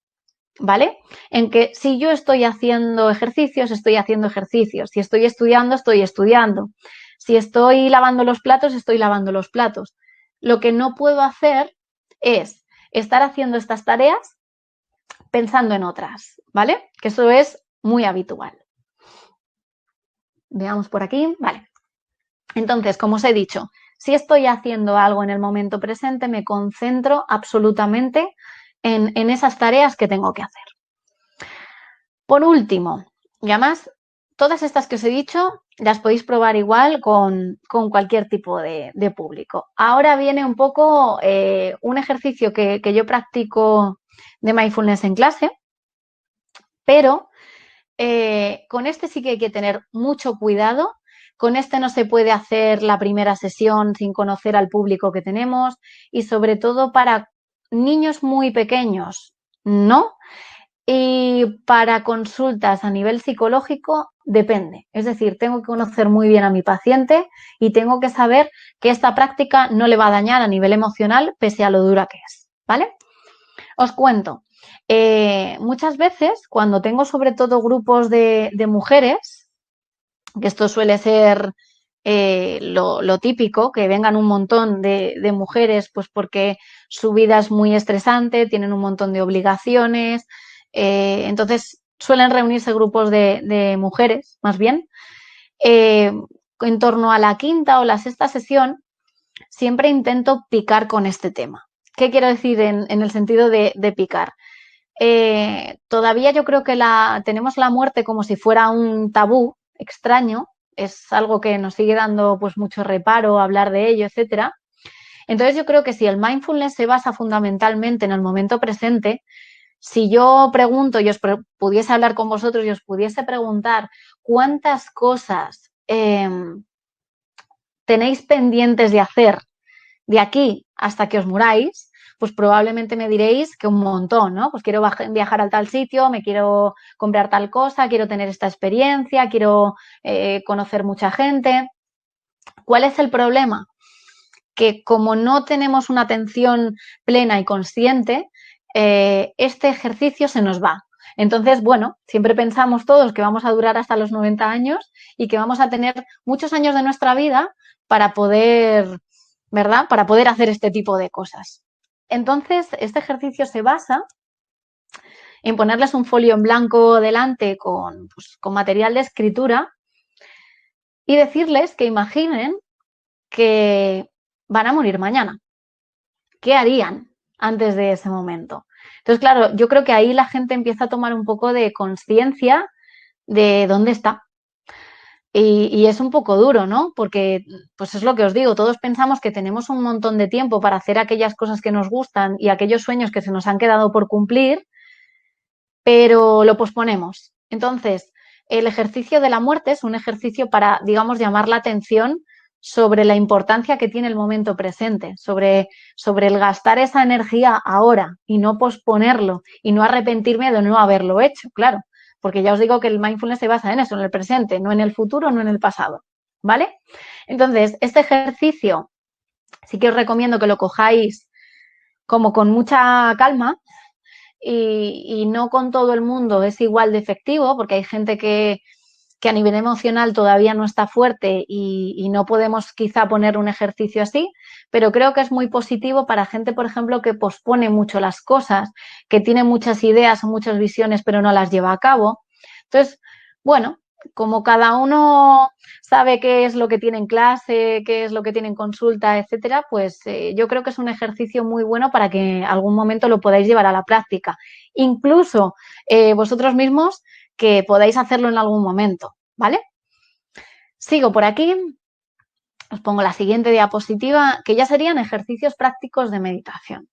¿vale? En que si yo estoy haciendo ejercicios, estoy haciendo ejercicios. Si estoy estudiando, estoy estudiando. Si estoy lavando los platos, estoy lavando los platos. Lo que no puedo hacer es estar haciendo estas tareas pensando en otras, ¿vale? Que eso es muy habitual. Veamos por aquí, vale. Entonces, como os he dicho, si estoy haciendo algo en el momento presente, me concentro absolutamente en esas tareas que tengo que hacer. Por último, y además, todas estas que os he dicho las podéis probar igual con cualquier tipo de público. Ahora viene un poco un ejercicio que yo practico de mindfulness en clase, pero con este sí que hay que tener mucho cuidado. Con este no se puede hacer la primera sesión sin conocer al público que tenemos y sobre todo para niños muy pequeños, ¿no? Y para consultas a nivel psicológico depende. Es decir, tengo que conocer muy bien a mi paciente y tengo que saber que esta práctica no le va a dañar a nivel emocional pese a lo dura que es, ¿vale? Os cuento. Muchas veces cuando tengo sobre todo grupos de mujeres, que esto suele ser lo típico, que vengan un montón de mujeres, pues porque su vida es muy estresante, tienen un montón de obligaciones, entonces suelen reunirse grupos de mujeres, más bien. En torno a la quinta o la sexta sesión, siempre intento picar con este tema. ¿Qué quiero decir en el sentido de picar? Todavía yo creo que tenemos la muerte como si fuera un tabú extraño, es algo que nos sigue dando pues mucho reparo hablar de ello, etcétera. Entonces yo creo que si el mindfulness se basa fundamentalmente en el momento presente, si yo pregunto y os pudiese hablar con vosotros y os pudiese preguntar cuántas cosas tenéis pendientes de hacer de aquí hasta que os muráis, pues probablemente me diréis que un montón, ¿no? Pues quiero viajar al tal sitio, me quiero comprar tal cosa, quiero tener esta experiencia, quiero conocer mucha gente. ¿Cuál es el problema? Que como no tenemos una atención plena y consciente, este ejercicio se nos va. Entonces, bueno, siempre pensamos todos que vamos a durar hasta los 90 años y que vamos a tener muchos años de nuestra vida para poder, ¿verdad? Para poder hacer este tipo de cosas. Entonces, este ejercicio se basa en ponerles un folio en blanco delante pues, con material de escritura y decirles que imaginen que van a morir mañana. ¿Qué harían antes de ese momento? Entonces, claro, yo creo que ahí la gente empieza a tomar un poco de conciencia de dónde está. Y es un poco duro, ¿no? Porque, pues es lo que os digo, todos pensamos que tenemos un montón de tiempo para hacer aquellas cosas que nos gustan y aquellos sueños que se nos han quedado por cumplir, pero lo posponemos. Entonces, el ejercicio de la muerte es un ejercicio para, digamos, llamar la atención sobre la importancia que tiene el momento presente, sobre el gastar esa energía ahora y no posponerlo y no arrepentirme de no haberlo hecho, claro, porque ya os digo que el mindfulness se basa en eso, en el presente, no en el futuro, no en el pasado, ¿vale? Entonces, este ejercicio sí que os recomiendo que lo cojáis como con mucha calma, y no con todo el mundo es igual de efectivo, porque hay gente que a nivel emocional todavía no está fuerte y no podemos quizá poner un ejercicio así, pero creo que es muy positivo para gente, por ejemplo, que pospone mucho las cosas, que tiene muchas ideas o muchas visiones pero no las lleva a cabo. Entonces, bueno, como cada uno sabe qué es lo que tiene en clase, qué es lo que tiene en consulta, etcétera, pues yo creo que es un ejercicio muy bueno para que en algún momento lo podáis llevar a la práctica. Incluso vosotros mismos que podáis hacerlo en algún momento, ¿vale? Sigo por aquí, os pongo la siguiente diapositiva, que ya serían ejercicios prácticos de meditación.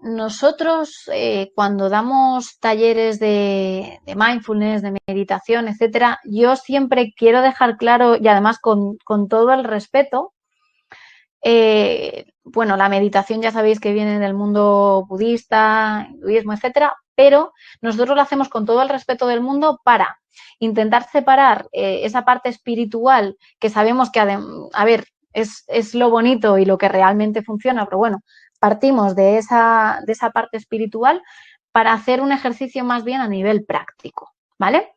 Nosotros cuando damos talleres de mindfulness, de meditación, etcétera, yo siempre quiero dejar claro, y además con todo el respeto, bueno, la meditación ya sabéis que viene del mundo budista, hinduismo, etcétera, pero nosotros lo hacemos con todo el respeto del mundo para intentar separar esa parte espiritual que sabemos que, a ver, es lo bonito y lo que realmente funciona, pero bueno, partimos de esa parte espiritual para hacer un ejercicio más bien a nivel práctico, ¿vale?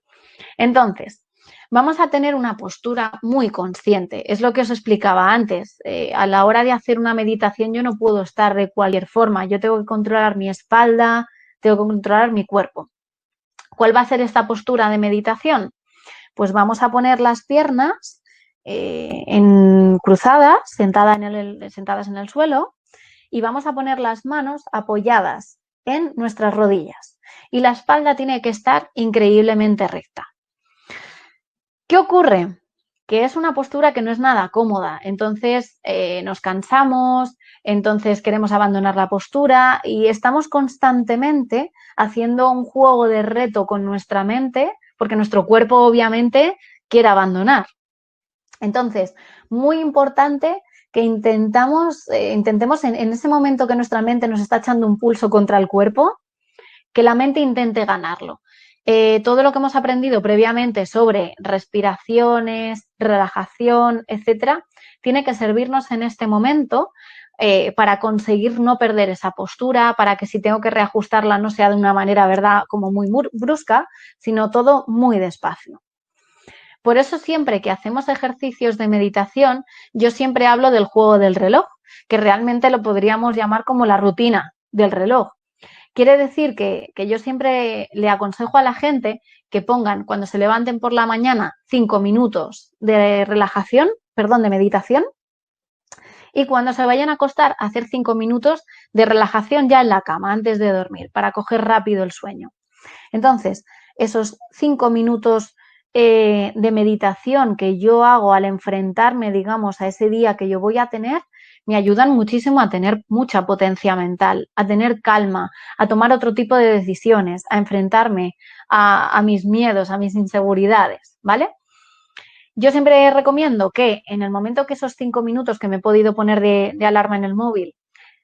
Entonces, vamos a tener una postura muy consciente. Es lo que os explicaba antes. A la hora de hacer una meditación yo no puedo estar de cualquier forma. Yo tengo que controlar mi espalda, tengo que controlar mi cuerpo. ¿Cuál va a ser esta postura de meditación? Pues vamos a poner las piernas cruzadas, sentadas en el suelo, y vamos a poner las manos apoyadas en nuestras rodillas. Y la espalda tiene que estar increíblemente recta. ¿Qué ocurre? Que es una postura que no es nada cómoda, entonces nos cansamos, entonces queremos abandonar la postura y estamos constantemente haciendo un juego de reto con nuestra mente porque nuestro cuerpo obviamente quiere abandonar. Entonces, muy importante que intentemos en ese momento que nuestra mente nos está echando un pulso contra el cuerpo, que la mente intente ganarlo. Todo lo que hemos aprendido previamente sobre respiraciones, relajación, etcétera, tiene que servirnos en este momento para conseguir no perder esa postura, para que si tengo que reajustarla no sea de una manera, ¿verdad?, como muy brusca, sino todo muy despacio. Por eso siempre que hacemos ejercicios de meditación, yo siempre hablo del juego del reloj, que realmente lo podríamos llamar como la rutina del reloj. Quiere decir que yo siempre le aconsejo a la gente que pongan, cuando se levanten por la mañana, 5 minutos de relajación, perdón, de meditación, y cuando se vayan a acostar, hacer 5 minutos de relajación ya en la cama, antes de dormir, para coger rápido el sueño. Entonces, esos 5 minutos de meditación que yo hago al enfrentarme, digamos, a ese día que yo voy a tener, me ayudan muchísimo a tener mucha potencia mental, a tener calma, a tomar otro tipo de decisiones, a enfrentarme a mis miedos, a mis inseguridades, ¿vale? Yo siempre recomiendo que en el momento que esos 5 minutos que me he podido poner de alarma en el móvil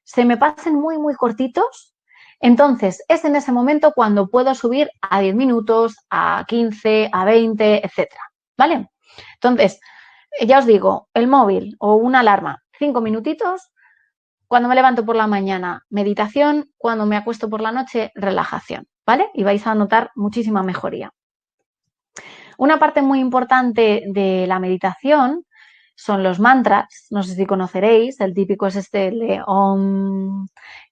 se me pasen muy, muy cortitos, entonces es en ese momento cuando puedo subir a 10 minutos, a 15, a 20, etcétera, ¿vale? Entonces, ya os digo, el móvil o una alarma, 5 minutitos, cuando me levanto por la mañana, meditación, cuando me acuesto por la noche, relajación, ¿vale? Y vais a notar muchísima mejoría. Una parte muy importante de la meditación son los mantras, no sé si conoceréis, el típico es este de Om,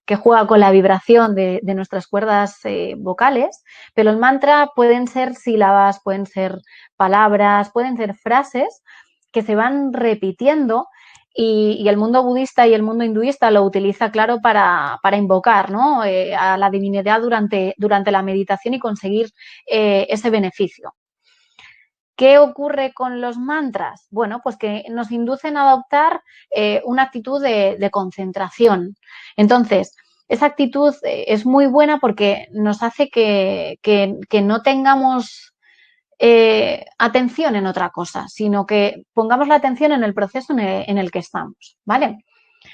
que juega con la vibración de nuestras cuerdas vocales, pero el mantra pueden ser sílabas, pueden ser palabras, pueden ser frases que se van repitiendo y el mundo budista y el mundo hinduista lo utiliza, claro, para invocar, ¿no? A la divinidad durante la meditación y conseguir ese beneficio. ¿Qué ocurre con los mantras? Bueno, pues que nos inducen a adoptar una actitud de concentración. Entonces, esa actitud es muy buena porque nos hace que no tengamos atención en otra cosa, sino que pongamos la atención en el proceso en el que estamos, ¿vale?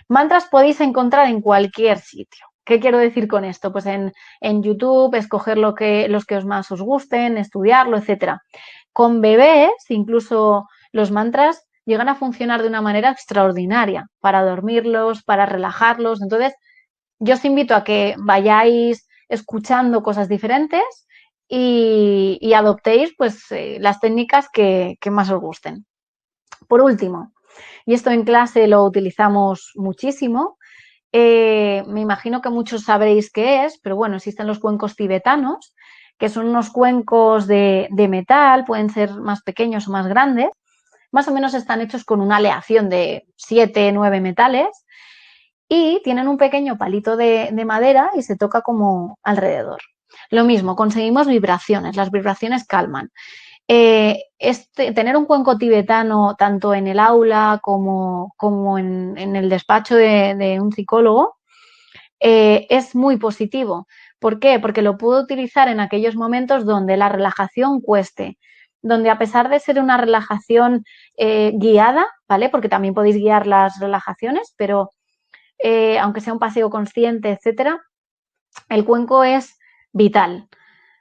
Mantras podéis encontrar en cualquier sitio. ¿Qué quiero decir con esto? Pues en YouTube, escoger los que más os gusten, estudiarlo, etcétera. Con bebés, incluso los mantras llegan a funcionar de una manera extraordinaria para dormirlos, para relajarlos. Entonces, yo os invito a que vayáis escuchando cosas diferentes y adoptéis pues, las técnicas que más os gusten. Por último, y esto en clase lo utilizamos muchísimo, me imagino que muchos sabréis qué es, pero bueno, existen los cuencos tibetanos, que son unos cuencos de metal, pueden ser más pequeños o más grandes, más o menos están hechos con una aleación de 7, 9 metales y tienen un pequeño palito de madera y se toca como alrededor. Lo mismo, conseguimos vibraciones, las vibraciones calman. Tener un cuenco tibetano tanto en el aula como en el despacho de un psicólogo es muy positivo. ¿Por qué? Porque lo puedo utilizar en aquellos momentos donde la relajación cueste, donde a pesar de ser una relajación guiada, ¿vale? Porque también podéis guiar las relajaciones, pero aunque sea un paseo consciente, etcétera, el cuenco es vital.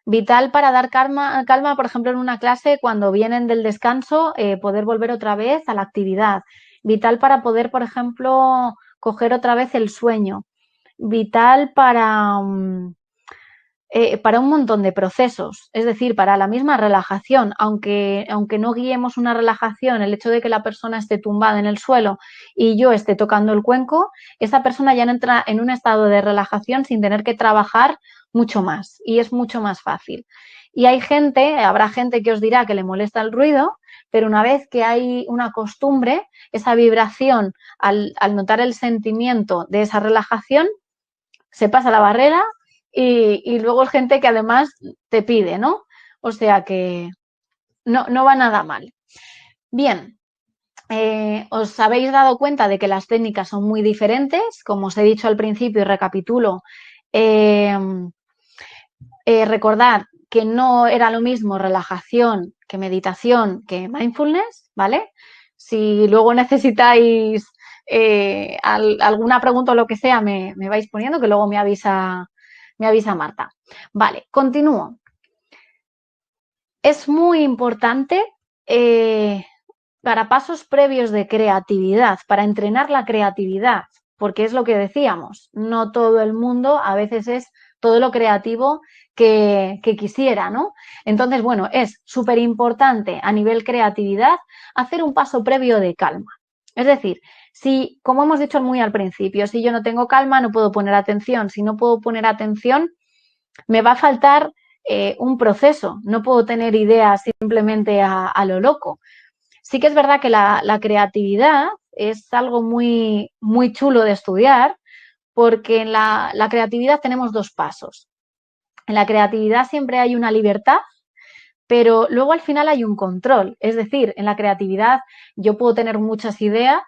Vital para dar calma, por ejemplo, en una clase cuando vienen del descanso, poder volver otra vez a la actividad. Vital para poder, por ejemplo, coger otra vez el sueño. Vital para un montón de procesos, es decir, para la misma relajación, aunque no guiemos una relajación, el hecho de que la persona esté tumbada en el suelo y yo esté tocando el cuenco, esa persona ya entra en un estado de relajación sin tener que trabajar mucho más y es mucho más fácil. Y habrá gente que os dirá que le molesta el ruido, pero una vez que hay una costumbre, esa vibración, al notar el sentimiento de esa relajación, se pasa la barrera y luego es gente que además te pide, ¿no? O sea que no va nada mal. Bien, os habéis dado cuenta de que las técnicas son muy diferentes, como os he dicho al principio y recapitulo, recordad que no era lo mismo relajación que meditación que mindfulness, ¿vale? Si luego necesitáis alguna pregunta o lo que sea, me vais poniendo, que luego me avisa Marta. Vale, continúo. Es muy importante para pasos previos de creatividad, para entrenar la creatividad, porque es lo que decíamos, no todo el mundo a veces es todo lo creativo que quisiera, ¿no? Entonces, bueno, es súper importante a nivel creatividad hacer un paso previo de calma. Es decir, si, como hemos dicho muy al principio, si yo no tengo calma, no puedo poner atención. Si no puedo poner atención, me va a faltar un proceso. No puedo tener ideas simplemente a lo loco. Sí que es verdad que la creatividad es algo muy, muy chulo de estudiar, porque en la creatividad tenemos dos pasos. En la creatividad siempre hay una libertad, pero luego al final hay un control. Es decir, en la creatividad yo puedo tener muchas ideas,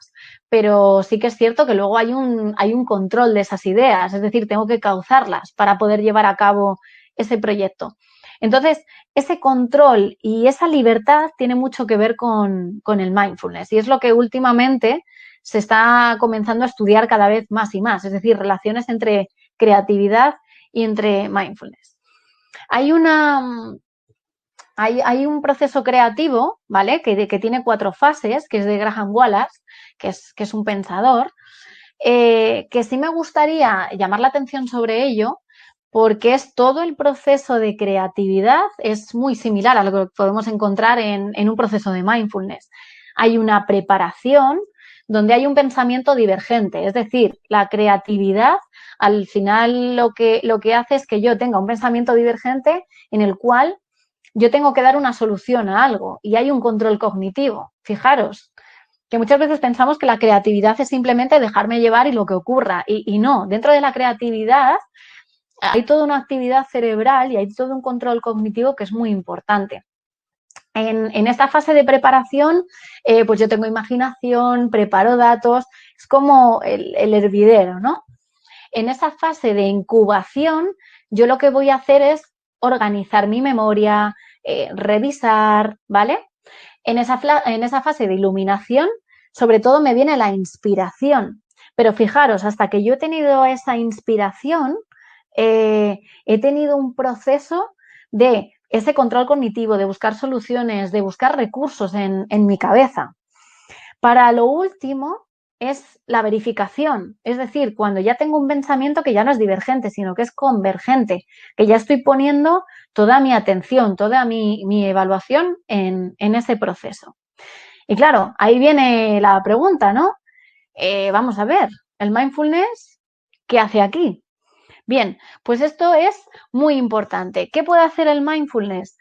pero sí que es cierto que luego hay un control de esas ideas. Es decir, tengo que cauzarlas para poder llevar a cabo ese proyecto. Entonces, ese control y esa libertad tiene mucho que ver con el mindfulness y es lo que últimamente se está comenzando a estudiar cada vez más y más, es decir, relaciones entre creatividad y entre mindfulness. Hay un proceso creativo, ¿vale? Que tiene 4 fases, que es de Graham Wallace, que es un pensador, que sí me gustaría llamar la atención sobre ello, porque es todo el proceso de creatividad, es muy similar a lo que podemos encontrar en un proceso de mindfulness. Hay una preparación donde hay un pensamiento divergente. Es decir, la creatividad al final lo que hace es que yo tenga un pensamiento divergente en el cual yo tengo que dar una solución a algo y hay un control cognitivo. Fijaros, que muchas veces pensamos que la creatividad es simplemente dejarme llevar y lo que ocurra. Y no, dentro de la creatividad hay toda una actividad cerebral y hay todo un control cognitivo que es muy importante. En esta fase de preparación, pues yo tengo imaginación, preparo datos, es como el hervidero, ¿no? En esa fase de incubación, yo lo que voy a hacer es organizar mi memoria, revisar, ¿vale? En esa fase de iluminación, sobre todo me viene la inspiración. Pero fijaros, hasta que yo he tenido esa inspiración, he tenido un proceso de ese control cognitivo, de buscar soluciones, de buscar recursos en mi cabeza. Para lo último es la verificación, es decir, cuando ya tengo un pensamiento que ya no es divergente, sino que es convergente, que ya estoy poniendo toda mi atención, toda mi evaluación en ese proceso. Y claro, ahí viene la pregunta, ¿no? Vamos a ver, el mindfulness, ¿qué hace aquí? Bien, pues esto es muy importante. ¿Qué puede hacer el mindfulness?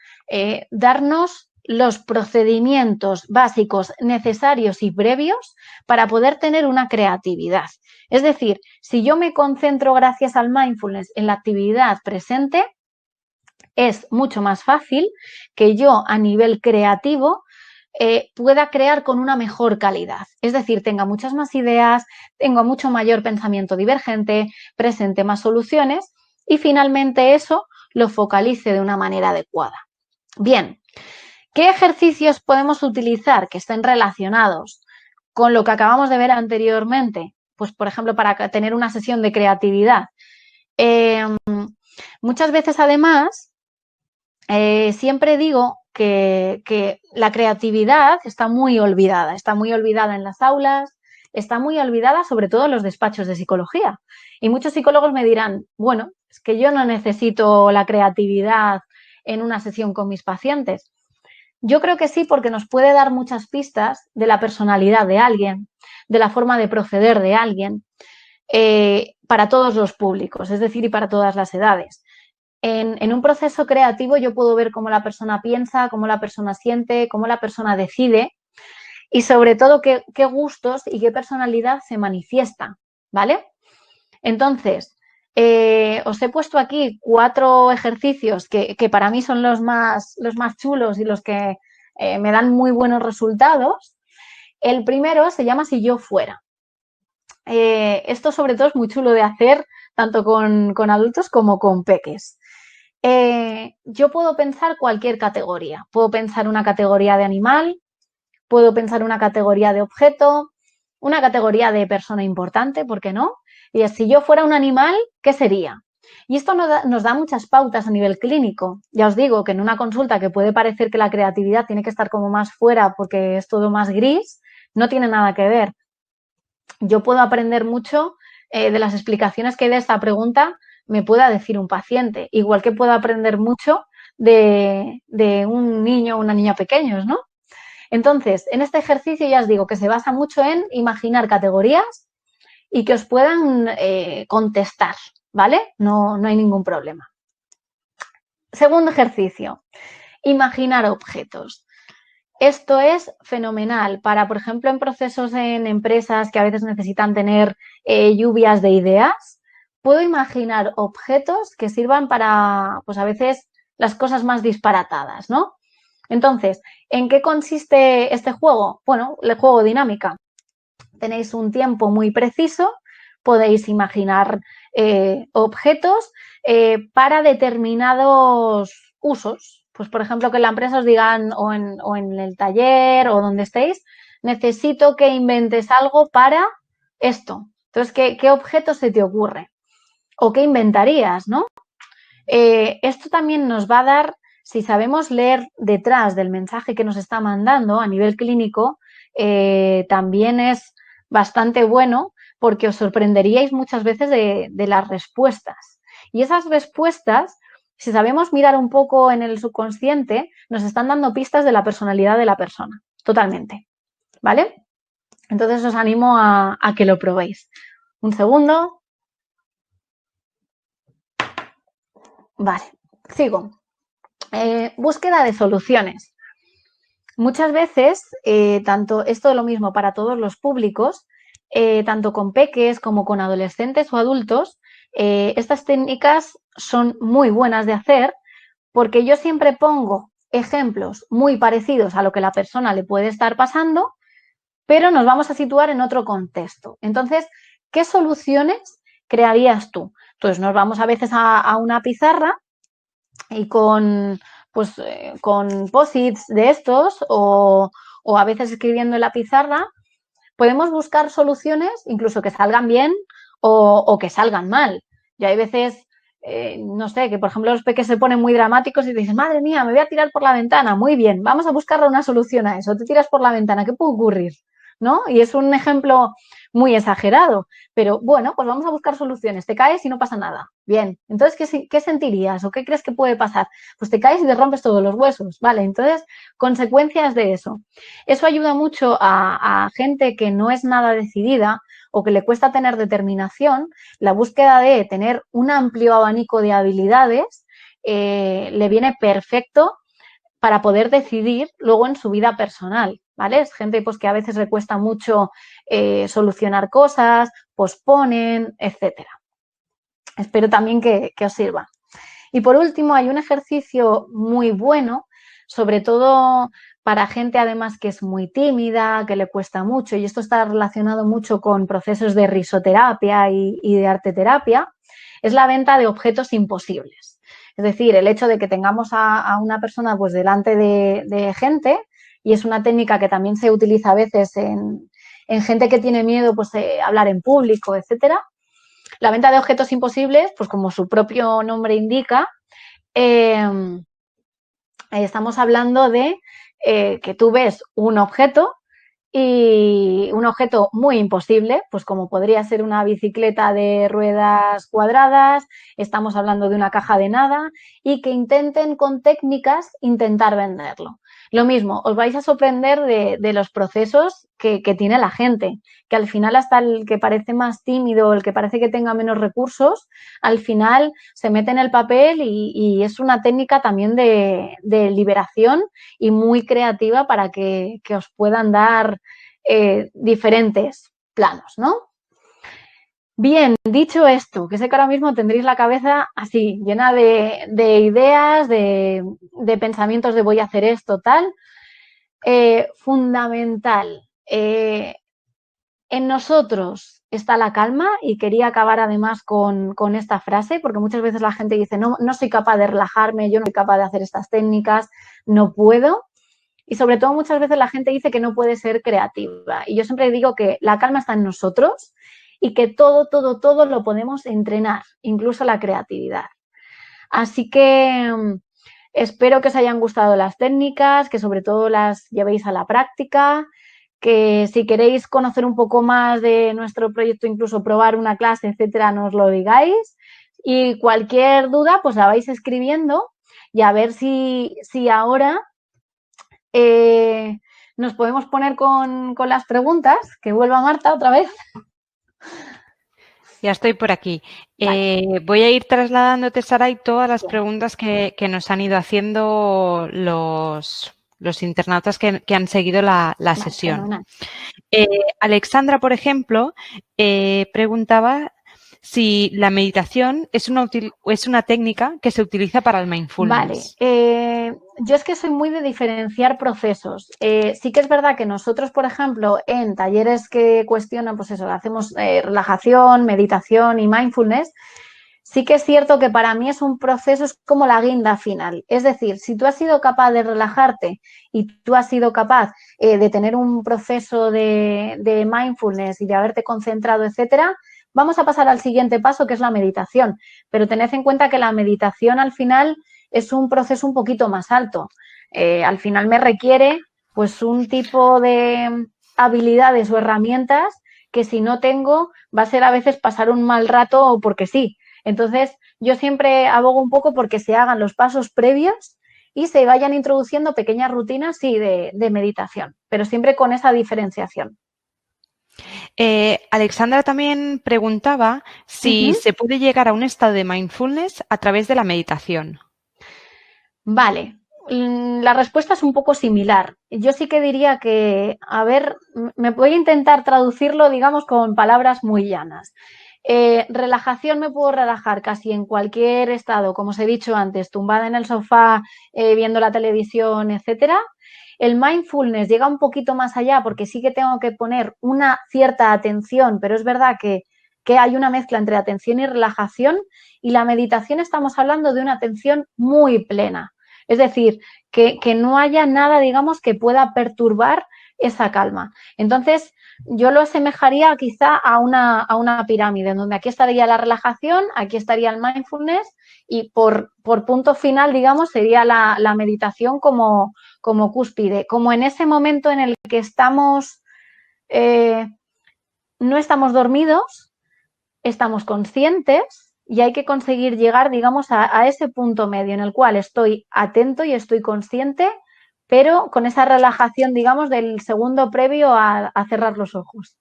Darnos los procedimientos básicos necesarios y previos para poder tener una creatividad. Es decir, si yo me concentro gracias al mindfulness en la actividad presente, es mucho más fácil que yo a nivel creativo pueda crear con una mejor calidad. Es decir, tenga muchas más ideas, tenga mucho mayor pensamiento divergente, presente más soluciones y finalmente eso lo focalice de una manera adecuada. Bien, ¿qué ejercicios podemos utilizar que estén relacionados con lo que acabamos de ver anteriormente? Pues, por ejemplo, para tener una sesión de creatividad. Muchas veces, además, siempre digo que la creatividad está muy olvidada en las aulas, está muy olvidada sobre todo en los despachos de psicología. Y muchos psicólogos me dirán, bueno, es que yo no necesito la creatividad en una sesión con mis pacientes. Yo creo que sí, porque nos puede dar muchas pistas de la personalidad de alguien, de la forma de proceder de alguien, para todos los públicos, es decir, y para todas las edades. En un proceso creativo yo puedo ver cómo la persona piensa, cómo la persona siente, cómo la persona decide y sobre todo qué gustos y qué personalidad se manifiesta, ¿vale? Entonces, os he puesto aquí 4 ejercicios que para mí son los más chulos y los que me dan muy buenos resultados. El primero se llama Si yo fuera. Esto sobre todo es muy chulo de hacer tanto con adultos como con peques. Yo puedo pensar cualquier categoría. Puedo pensar una categoría de animal, puedo pensar una categoría de objeto, una categoría de persona importante, ¿por qué no? Y si yo fuera un animal, ¿qué sería? Y esto nos da muchas pautas a nivel clínico. Ya os digo que en una consulta que puede parecer que la creatividad tiene que estar como más fuera porque es todo más gris, no tiene nada que ver. Yo puedo aprender mucho de las explicaciones que de esta pregunta me pueda decir un paciente, igual que puedo aprender mucho de un niño o una niña pequeños, ¿no? Entonces, en este ejercicio ya os digo que se basa mucho en imaginar categorías y que os puedan contestar, ¿vale? No hay ningún problema. Segundo ejercicio, imaginar objetos. Esto es fenomenal para, por ejemplo, en procesos en empresas que a veces necesitan tener lluvias de ideas. Puedo imaginar objetos que sirvan para, pues a veces, las cosas más disparatadas, ¿no? Entonces, ¿en qué consiste este juego? Bueno, el juego dinámica. Tenéis un tiempo muy preciso, podéis imaginar objetos para determinados usos. Pues, por ejemplo, que en la empresa os digan o en el taller o donde estéis, necesito que inventes algo para esto. Entonces, ¿qué objeto se te ocurre? ¿O qué inventarías, no? Esto también nos va a dar, si sabemos leer detrás del mensaje que nos está mandando a nivel clínico, también es bastante bueno porque os sorprenderíais muchas veces de las respuestas. Y esas respuestas, si sabemos mirar un poco en el subconsciente, nos están dando pistas de la personalidad de la persona, totalmente. ¿Vale? Entonces os animo a que lo probéis. Un segundo. Vale, sigo. Búsqueda de soluciones. Muchas veces, tanto esto es lo mismo para todos los públicos, tanto con peques como con adolescentes o adultos, estas técnicas son muy buenas de hacer porque yo siempre pongo ejemplos muy parecidos a lo que la persona le puede estar pasando, pero nos vamos a situar en otro contexto. Entonces, ¿qué soluciones crearías tú? Entonces, nos vamos a veces a una pizarra y con post-its de estos o a veces escribiendo en la pizarra, podemos buscar soluciones incluso que salgan bien o que salgan mal. Y hay veces, no sé, que por ejemplo los peques se ponen muy dramáticos y te dicen, madre mía, me voy a tirar por la ventana. Muy bien, vamos a buscarle una solución a eso. Te tiras por la ventana, ¿qué puede ocurrir? ¿No? Y es un ejemplo muy exagerado, pero bueno, pues vamos a buscar soluciones. Te caes y no pasa nada. Bien, entonces, ¿qué sentirías o qué crees que puede pasar? Pues te caes y te rompes todos los huesos, ¿vale? Entonces, consecuencias de eso. Eso ayuda mucho a gente que no es nada decidida o que le cuesta tener determinación. La búsqueda de tener un amplio abanico de habilidades le viene perfecto para poder decidir luego en su vida personal, ¿vale? Es gente pues, que a veces le cuesta mucho solucionar cosas, posponen, etcétera. Espero también que os sirva. Y por último, hay un ejercicio muy bueno, sobre todo para gente además que es muy tímida, que le cuesta mucho, y esto está relacionado mucho con procesos de risoterapia y de arteterapia, es la venta de objetos imposibles. Es decir, el hecho de que tengamos a una persona pues delante de gente, y es una técnica que también se utiliza a veces en gente que tiene miedo pues, hablar en público, etcétera. La venta de objetos imposibles, pues como su propio nombre indica, estamos hablando de que tú ves un objeto y un objeto muy imposible, pues como podría ser una bicicleta de ruedas cuadradas, estamos hablando de una caja de nada y que intenten con técnicas intentar venderlo. Lo mismo, os vais a sorprender de los procesos que tiene la gente, que al final hasta el que parece más tímido, el que parece que tenga menos recursos, al final se mete en el papel y es una técnica también de liberación y muy creativa para que os puedan dar diferentes planos, ¿no? Bien, dicho esto, que sé que ahora mismo tendréis la cabeza así, llena de ideas, de pensamientos de voy a hacer esto, tal. Fundamental. En nosotros está la calma y quería acabar además con esta frase porque muchas veces la gente dice no soy capaz de relajarme, yo no soy capaz de hacer estas técnicas, no puedo. Y sobre todo muchas veces la gente dice que no puede ser creativa. Y yo siempre digo que la calma está en nosotros y que todo lo podemos entrenar, incluso la creatividad. Así que espero que os hayan gustado las técnicas, que sobre todo las llevéis a la práctica, que si queréis conocer un poco más de nuestro proyecto, incluso probar una clase, etcétera, nos lo digáis. Y cualquier duda, pues la vais escribiendo y a ver si ahora nos podemos poner con las preguntas, que vuelva Marta otra vez. Ya estoy por aquí. Vale. Voy a ir trasladándote, Saray, todas las preguntas que nos han ido haciendo los internautas que han seguido la sesión. Alexandra, por ejemplo, preguntaba si la meditación es una técnica que se utiliza para el mindfulness. Vale, yo es que soy muy de diferenciar procesos. Sí que es verdad que nosotros, por ejemplo, en talleres que cuestionan, pues eso, hacemos relajación, meditación y mindfulness, sí que es cierto que para mí es un proceso, es como la guinda final. Es decir, si tú has sido capaz de relajarte y tú has sido capaz de tener un proceso de mindfulness y de haberte concentrado, etcétera, vamos a pasar al siguiente paso, que es la meditación. Pero tened en cuenta que la meditación al final es un proceso un poquito más alto. Al final me requiere pues un tipo de habilidades o herramientas que si no tengo va a ser a veces pasar un mal rato o porque sí. Entonces yo siempre abogo un poco porque se hagan los pasos previos y se vayan introduciendo pequeñas rutinas sí, de meditación, pero siempre con esa diferenciación. Alexandra también preguntaba si se puede llegar a un estado de mindfulness a través de la meditación. Vale, la respuesta es un poco similar. Yo sí que diría que, a ver, me voy a intentar traducirlo, digamos, con palabras muy llanas. Relajación me puedo relajar casi en cualquier estado, como os he dicho antes, tumbada en el sofá, viendo la televisión, etcétera. El mindfulness llega un poquito más allá porque sí que tengo que poner una cierta atención, pero es verdad que hay una mezcla entre atención y relajación, y la meditación estamos hablando de una atención muy plena. Es decir, que no haya nada, digamos, que pueda perturbar esa calma. Entonces, yo lo asemejaría quizá a una pirámide, en donde aquí estaría la relajación, aquí estaría el mindfulness, y por punto final, digamos, sería la meditación como cúspide, como en ese momento en el que estamos, no estamos dormidos, estamos conscientes, y hay que conseguir llegar, digamos, a ese punto medio en el cual estoy atento y estoy consciente, pero con esa relajación, digamos, del segundo previo a cerrar los ojos.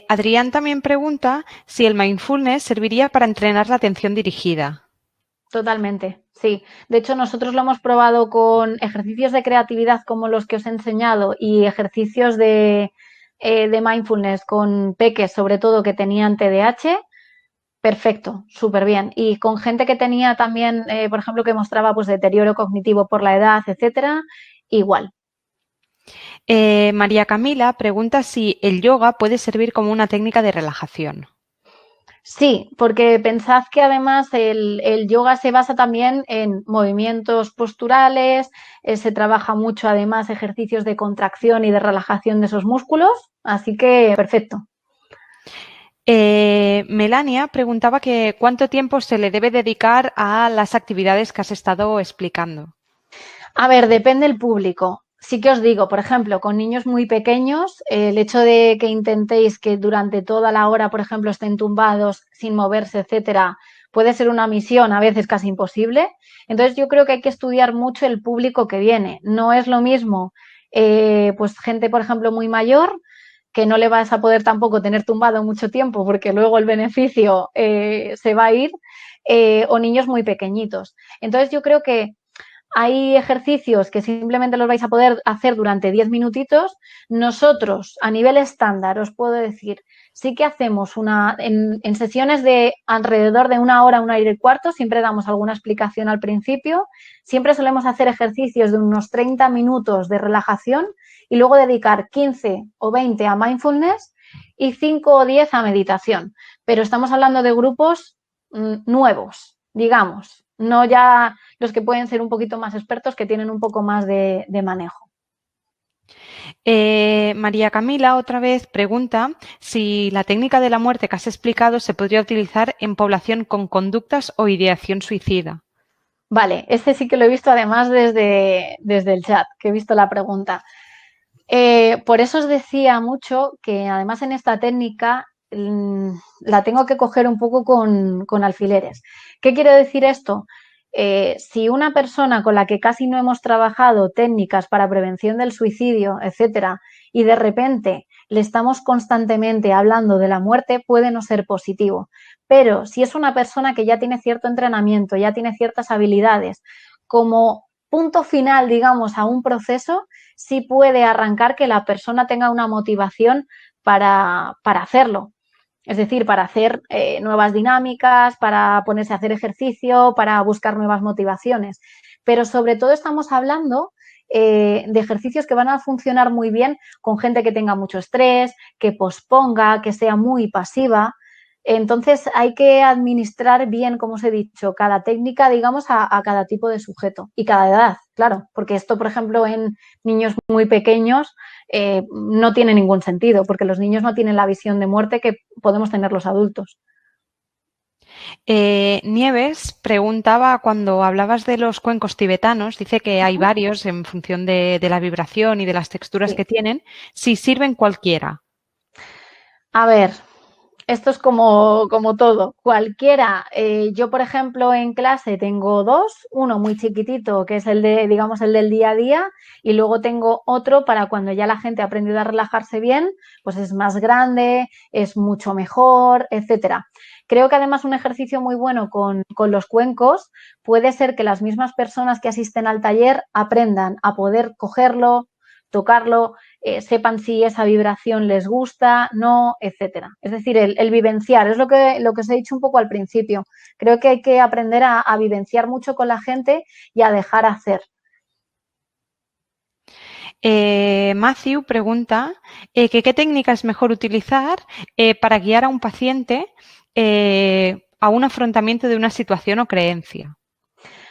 Adrián también pregunta si el mindfulness serviría para entrenar la atención dirigida. Totalmente, sí. De hecho, nosotros lo hemos probado con ejercicios de creatividad como los que os he enseñado y ejercicios de mindfulness con peques, sobre todo que tenían TDAH. Perfecto, súper bien. Y con gente que tenía también, por ejemplo, que mostraba pues deterioro cognitivo por la edad, etcétera, igual. María Camila pregunta si el yoga puede servir como una técnica de relajación. Sí, porque pensad que además el yoga se basa también en movimientos posturales, se trabaja mucho además ejercicios de contracción y de relajación de esos músculos, así que perfecto. Melania preguntaba que cuánto tiempo se le debe dedicar a las actividades que has estado explicando. A ver, depende del público. Sí que os digo, por ejemplo, con niños muy pequeños, el hecho de que intentéis que durante toda la hora, por ejemplo, estén tumbados, sin moverse, etcétera, puede ser una misión a veces casi imposible. Entonces, yo creo que hay que estudiar mucho el público que viene. No es lo mismo, pues gente, por ejemplo, muy mayor, que no le vas a poder tampoco tener tumbado mucho tiempo porque luego el beneficio se va a ir, o niños muy pequeñitos. Entonces, yo creo que hay ejercicios que simplemente los vais a poder hacer durante 10 minutitos. Nosotros, a nivel estándar, os puedo decir, sí que hacemos en sesiones de alrededor de una hora y cuarto, siempre damos alguna explicación al principio, siempre solemos hacer ejercicios de unos 30 minutos de relajación y luego dedicar 15 o 20 a mindfulness y 5 o 10 a meditación. Pero estamos hablando de grupos nuevos, digamos, no ya los que pueden ser un poquito más expertos, que tienen un poco más de manejo. María Camila otra vez pregunta si la técnica de la muerte que has explicado se podría utilizar en población con conductas o ideación suicida. Vale, este sí que lo he visto además desde el chat, que he visto la pregunta. Por eso os decía mucho que además en esta técnica la tengo que coger un poco con alfileres. ¿Qué quiere decir esto? Si una persona con la que casi no hemos trabajado técnicas para prevención del suicidio, etcétera, y de repente le estamos constantemente hablando de la muerte, puede no ser positivo. Pero si es una persona que ya tiene cierto entrenamiento, ya tiene ciertas habilidades, como punto final, digamos, a un proceso, sí puede arrancar que la persona tenga una motivación para hacerlo. Es decir, para hacer nuevas dinámicas, para ponerse a hacer ejercicio, para buscar nuevas motivaciones. Pero sobre todo estamos hablando de ejercicios que van a funcionar muy bien con gente que tenga mucho estrés, que posponga, que sea muy pasiva. Entonces hay que administrar bien, como os he dicho, cada técnica, digamos, a cada tipo de sujeto y cada edad, claro, porque esto, por ejemplo, en niños muy pequeños no tiene ningún sentido, porque los niños no tienen la visión de muerte que podemos tener los adultos. Nieves preguntaba, cuando hablabas de los cuencos tibetanos, dice que hay varios en función de la vibración y de las texturas que tienen, si sirven cualquiera. A ver, esto es como todo, cualquiera. Yo, por ejemplo, en clase tengo dos, uno muy chiquitito, que es el de, digamos, el del día a día, y luego tengo otro para cuando ya la gente ha aprendido a relajarse bien, pues es más grande, es mucho mejor, etcétera. Creo que además un ejercicio muy bueno con los cuencos puede ser que las mismas personas que asisten al taller aprendan a poder cogerlo, tocarlo, sepan si esa vibración les gusta, no, etcétera. Es decir, el vivenciar, es lo que os he dicho un poco al principio. Creo que hay que aprender a vivenciar mucho con la gente y a dejar hacer. Matthew pregunta que qué técnica es mejor utilizar para guiar a un paciente a un afrontamiento de una situación o creencia.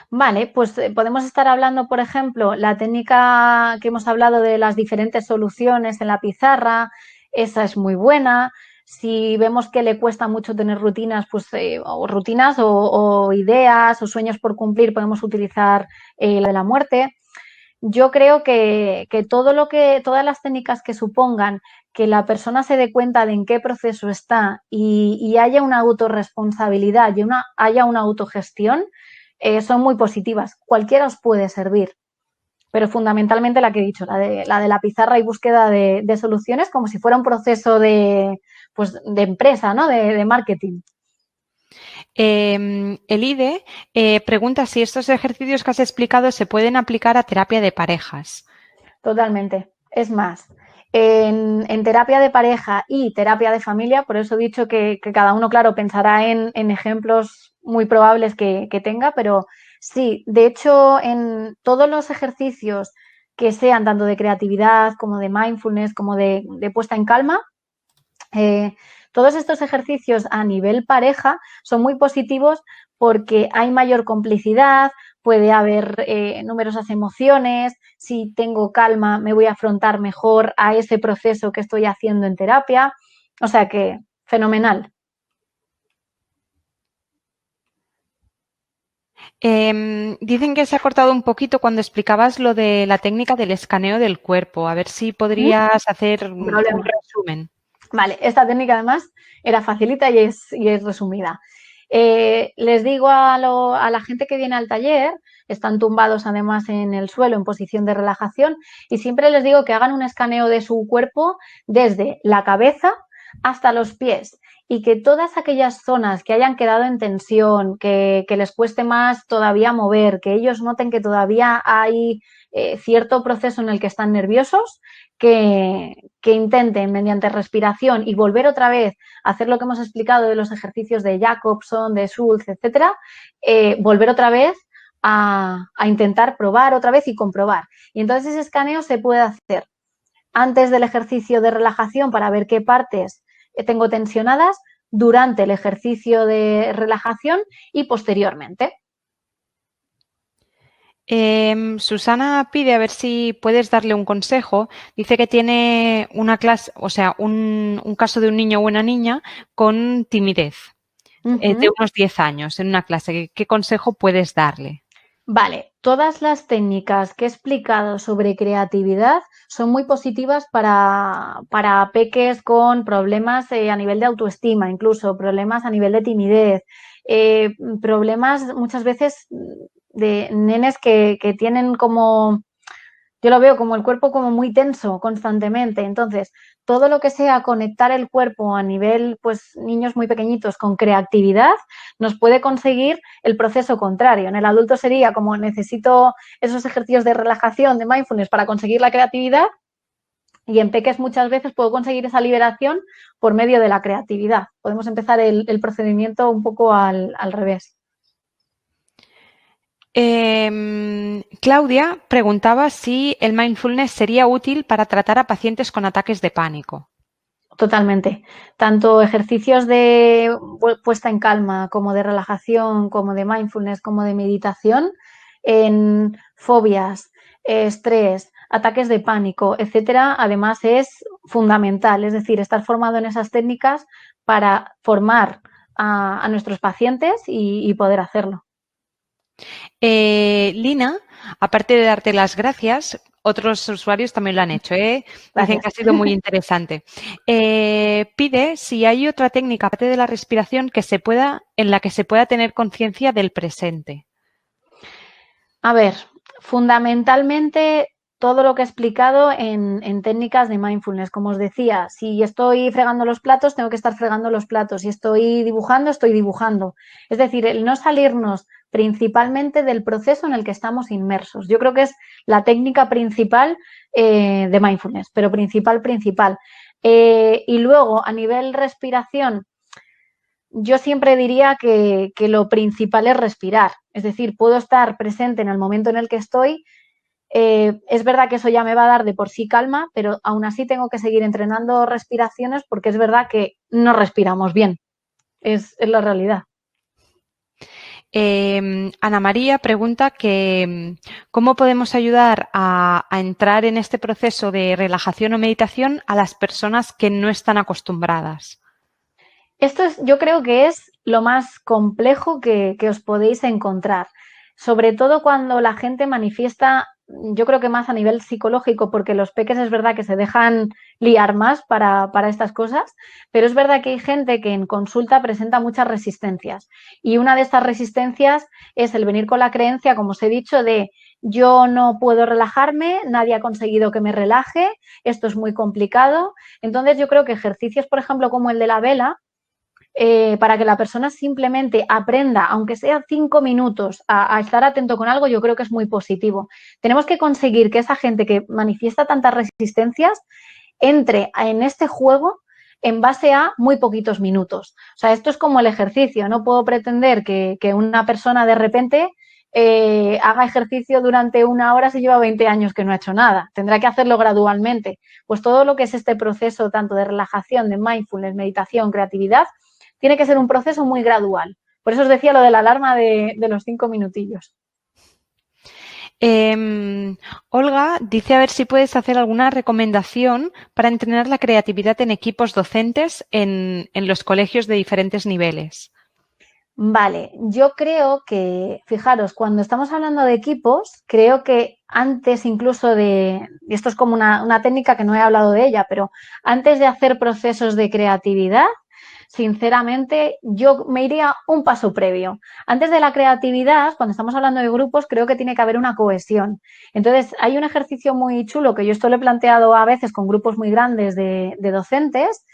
Vale, pues podemos estar hablando, por ejemplo, la técnica que hemos hablado de las diferentes soluciones en la pizarra, esa es muy buena. Si vemos que le cuesta mucho tener rutinas, pues o rutinas o ideas o sueños por cumplir, podemos utilizar la de la muerte. Yo creo que todas las técnicas que supongan que la persona se dé cuenta de en qué proceso está y haya una autorresponsabilidad y haya una autogestión, son muy positivas. Cualquiera os puede servir, pero fundamentalmente la que he dicho, la de la pizarra y búsqueda de soluciones, como si fuera un proceso pues, de empresa, ¿no? De marketing. Elide pregunta si estos ejercicios que has explicado se pueden aplicar a terapia de parejas. Totalmente. Es más, en terapia de pareja y terapia de familia, por eso he dicho que cada uno, claro, pensará en ejemplos muy probables que tenga, pero sí, de hecho, en todos los ejercicios que sean tanto de creatividad como de mindfulness, como de puesta en calma, todos estos ejercicios a nivel pareja son muy positivos porque hay mayor complicidad, puede haber numerosas emociones, si tengo calma me voy a afrontar mejor a ese proceso que estoy haciendo en terapia, o sea que fenomenal. Dicen que se ha cortado un poquito cuando explicabas lo de la técnica del escaneo del cuerpo. A ver si podrías hacer un resumen. Vale, esta técnica además era facilita y es resumida. Les digo a la gente que viene al taller, están tumbados además en el suelo en posición de relajación y siempre les digo que hagan un escaneo de su cuerpo desde la cabeza hasta los pies y que todas aquellas zonas que hayan quedado en tensión, que les cueste más todavía mover, que ellos noten que todavía hay cierto proceso en el que están nerviosos, que intenten mediante respiración y volver otra vez a hacer lo que hemos explicado de los ejercicios de Jacobson, de Schultz, etcétera, volver otra vez a intentar probar otra vez y comprobar. Y entonces ese escaneo se puede hacer antes del ejercicio de relajación para ver qué partes tengo tensionadas, durante el ejercicio de relajación y posteriormente. Susana pide a ver si puedes darle un consejo. Dice que tiene una clase, o sea, un caso de un niño o una niña con timidez de unos 10 años en una clase. ¿Qué consejo puedes darle? Vale, todas las técnicas que he explicado sobre creatividad son muy positivas para peques con problemas a nivel de autoestima, incluso problemas a nivel de timidez, problemas muchas veces de nenes que tienen como, yo lo veo como el cuerpo como muy tenso constantemente. Entonces, todo lo que sea conectar el cuerpo a nivel, pues, niños muy pequeñitos con creatividad, nos puede conseguir el proceso contrario. En el adulto sería como necesito esos ejercicios de relajación, de mindfulness para conseguir la creatividad. Y en peques muchas veces puedo conseguir esa liberación por medio de la creatividad. Podemos empezar el procedimiento un poco al revés. Claudia preguntaba si el mindfulness sería útil para tratar a pacientes con ataques de pánico. Totalmente. Tanto ejercicios de puesta en calma como de relajación, como de mindfulness, como de meditación, en fobias, estrés, ataques de pánico, etcétera, además es fundamental. Es decir, estar formado en esas técnicas para formar a nuestros pacientes y poder hacerlo. Lina, aparte de darte las gracias, otros usuarios también lo han hecho, ¿eh? Dicen que ha sido muy interesante. Pide si hay otra técnica, aparte de la respiración, en la que se pueda tener conciencia del presente. A ver, fundamentalmente todo lo que he explicado en técnicas de mindfulness. Como os decía, si estoy fregando los platos, tengo que estar fregando los platos. Si estoy dibujando, estoy dibujando. Es decir, el no salirnos principalmente del proceso en el que estamos inmersos. Yo creo que es la técnica principal de mindfulness, pero principal. Y luego, a nivel respiración, yo siempre diría que lo principal es respirar. Es decir, puedo estar presente en el momento en el que estoy. Es verdad que eso ya me va a dar de por sí calma, pero aún así tengo que seguir entrenando respiraciones porque es verdad que no respiramos bien. Es la realidad. Ana María pregunta que cómo podemos ayudar a entrar en este proceso de relajación o meditación a las personas que no están acostumbradas. Esto yo creo que es lo más complejo que os podéis encontrar, sobre todo cuando la gente manifiesta, yo creo que más a nivel psicológico, porque los peques es verdad que se dejan liar más para estas cosas, pero es verdad que hay gente que en consulta presenta muchas resistencias y una de estas resistencias es el venir con la creencia, como os he dicho, de yo no puedo relajarme, nadie ha conseguido que me relaje, esto es muy complicado. Entonces yo creo que ejercicios, por ejemplo, como el de la vela, para que la persona simplemente aprenda, aunque sea 5 minutos, a estar atento con algo, yo creo que es muy positivo. Tenemos que conseguir que esa gente que manifiesta tantas resistencias entre en este juego en base a muy poquitos minutos. O sea, esto es como el ejercicio. No puedo pretender que una persona de repente haga ejercicio durante 1 hora si lleva 20 años que no ha hecho nada. Tendrá que hacerlo gradualmente. Pues todo lo que es este proceso tanto de relajación, de mindfulness, meditación, creatividad, tiene que ser un proceso muy gradual. Por eso os decía lo de la alarma de los 5 minutillos. Olga dice a ver si puedes hacer alguna recomendación para entrenar la creatividad en equipos docentes en los colegios de diferentes niveles. Vale, yo creo que, fijaros, cuando estamos hablando de equipos, creo que antes incluso y esto es como una técnica que no he hablado de ella, pero antes de hacer procesos de creatividad, sinceramente, yo me iría un paso previo. Antes de la creatividad, cuando estamos hablando de grupos, creo que tiene que haber una cohesión. Entonces, hay un ejercicio muy chulo que yo esto lo he planteado a veces con grupos muy grandes de docentes,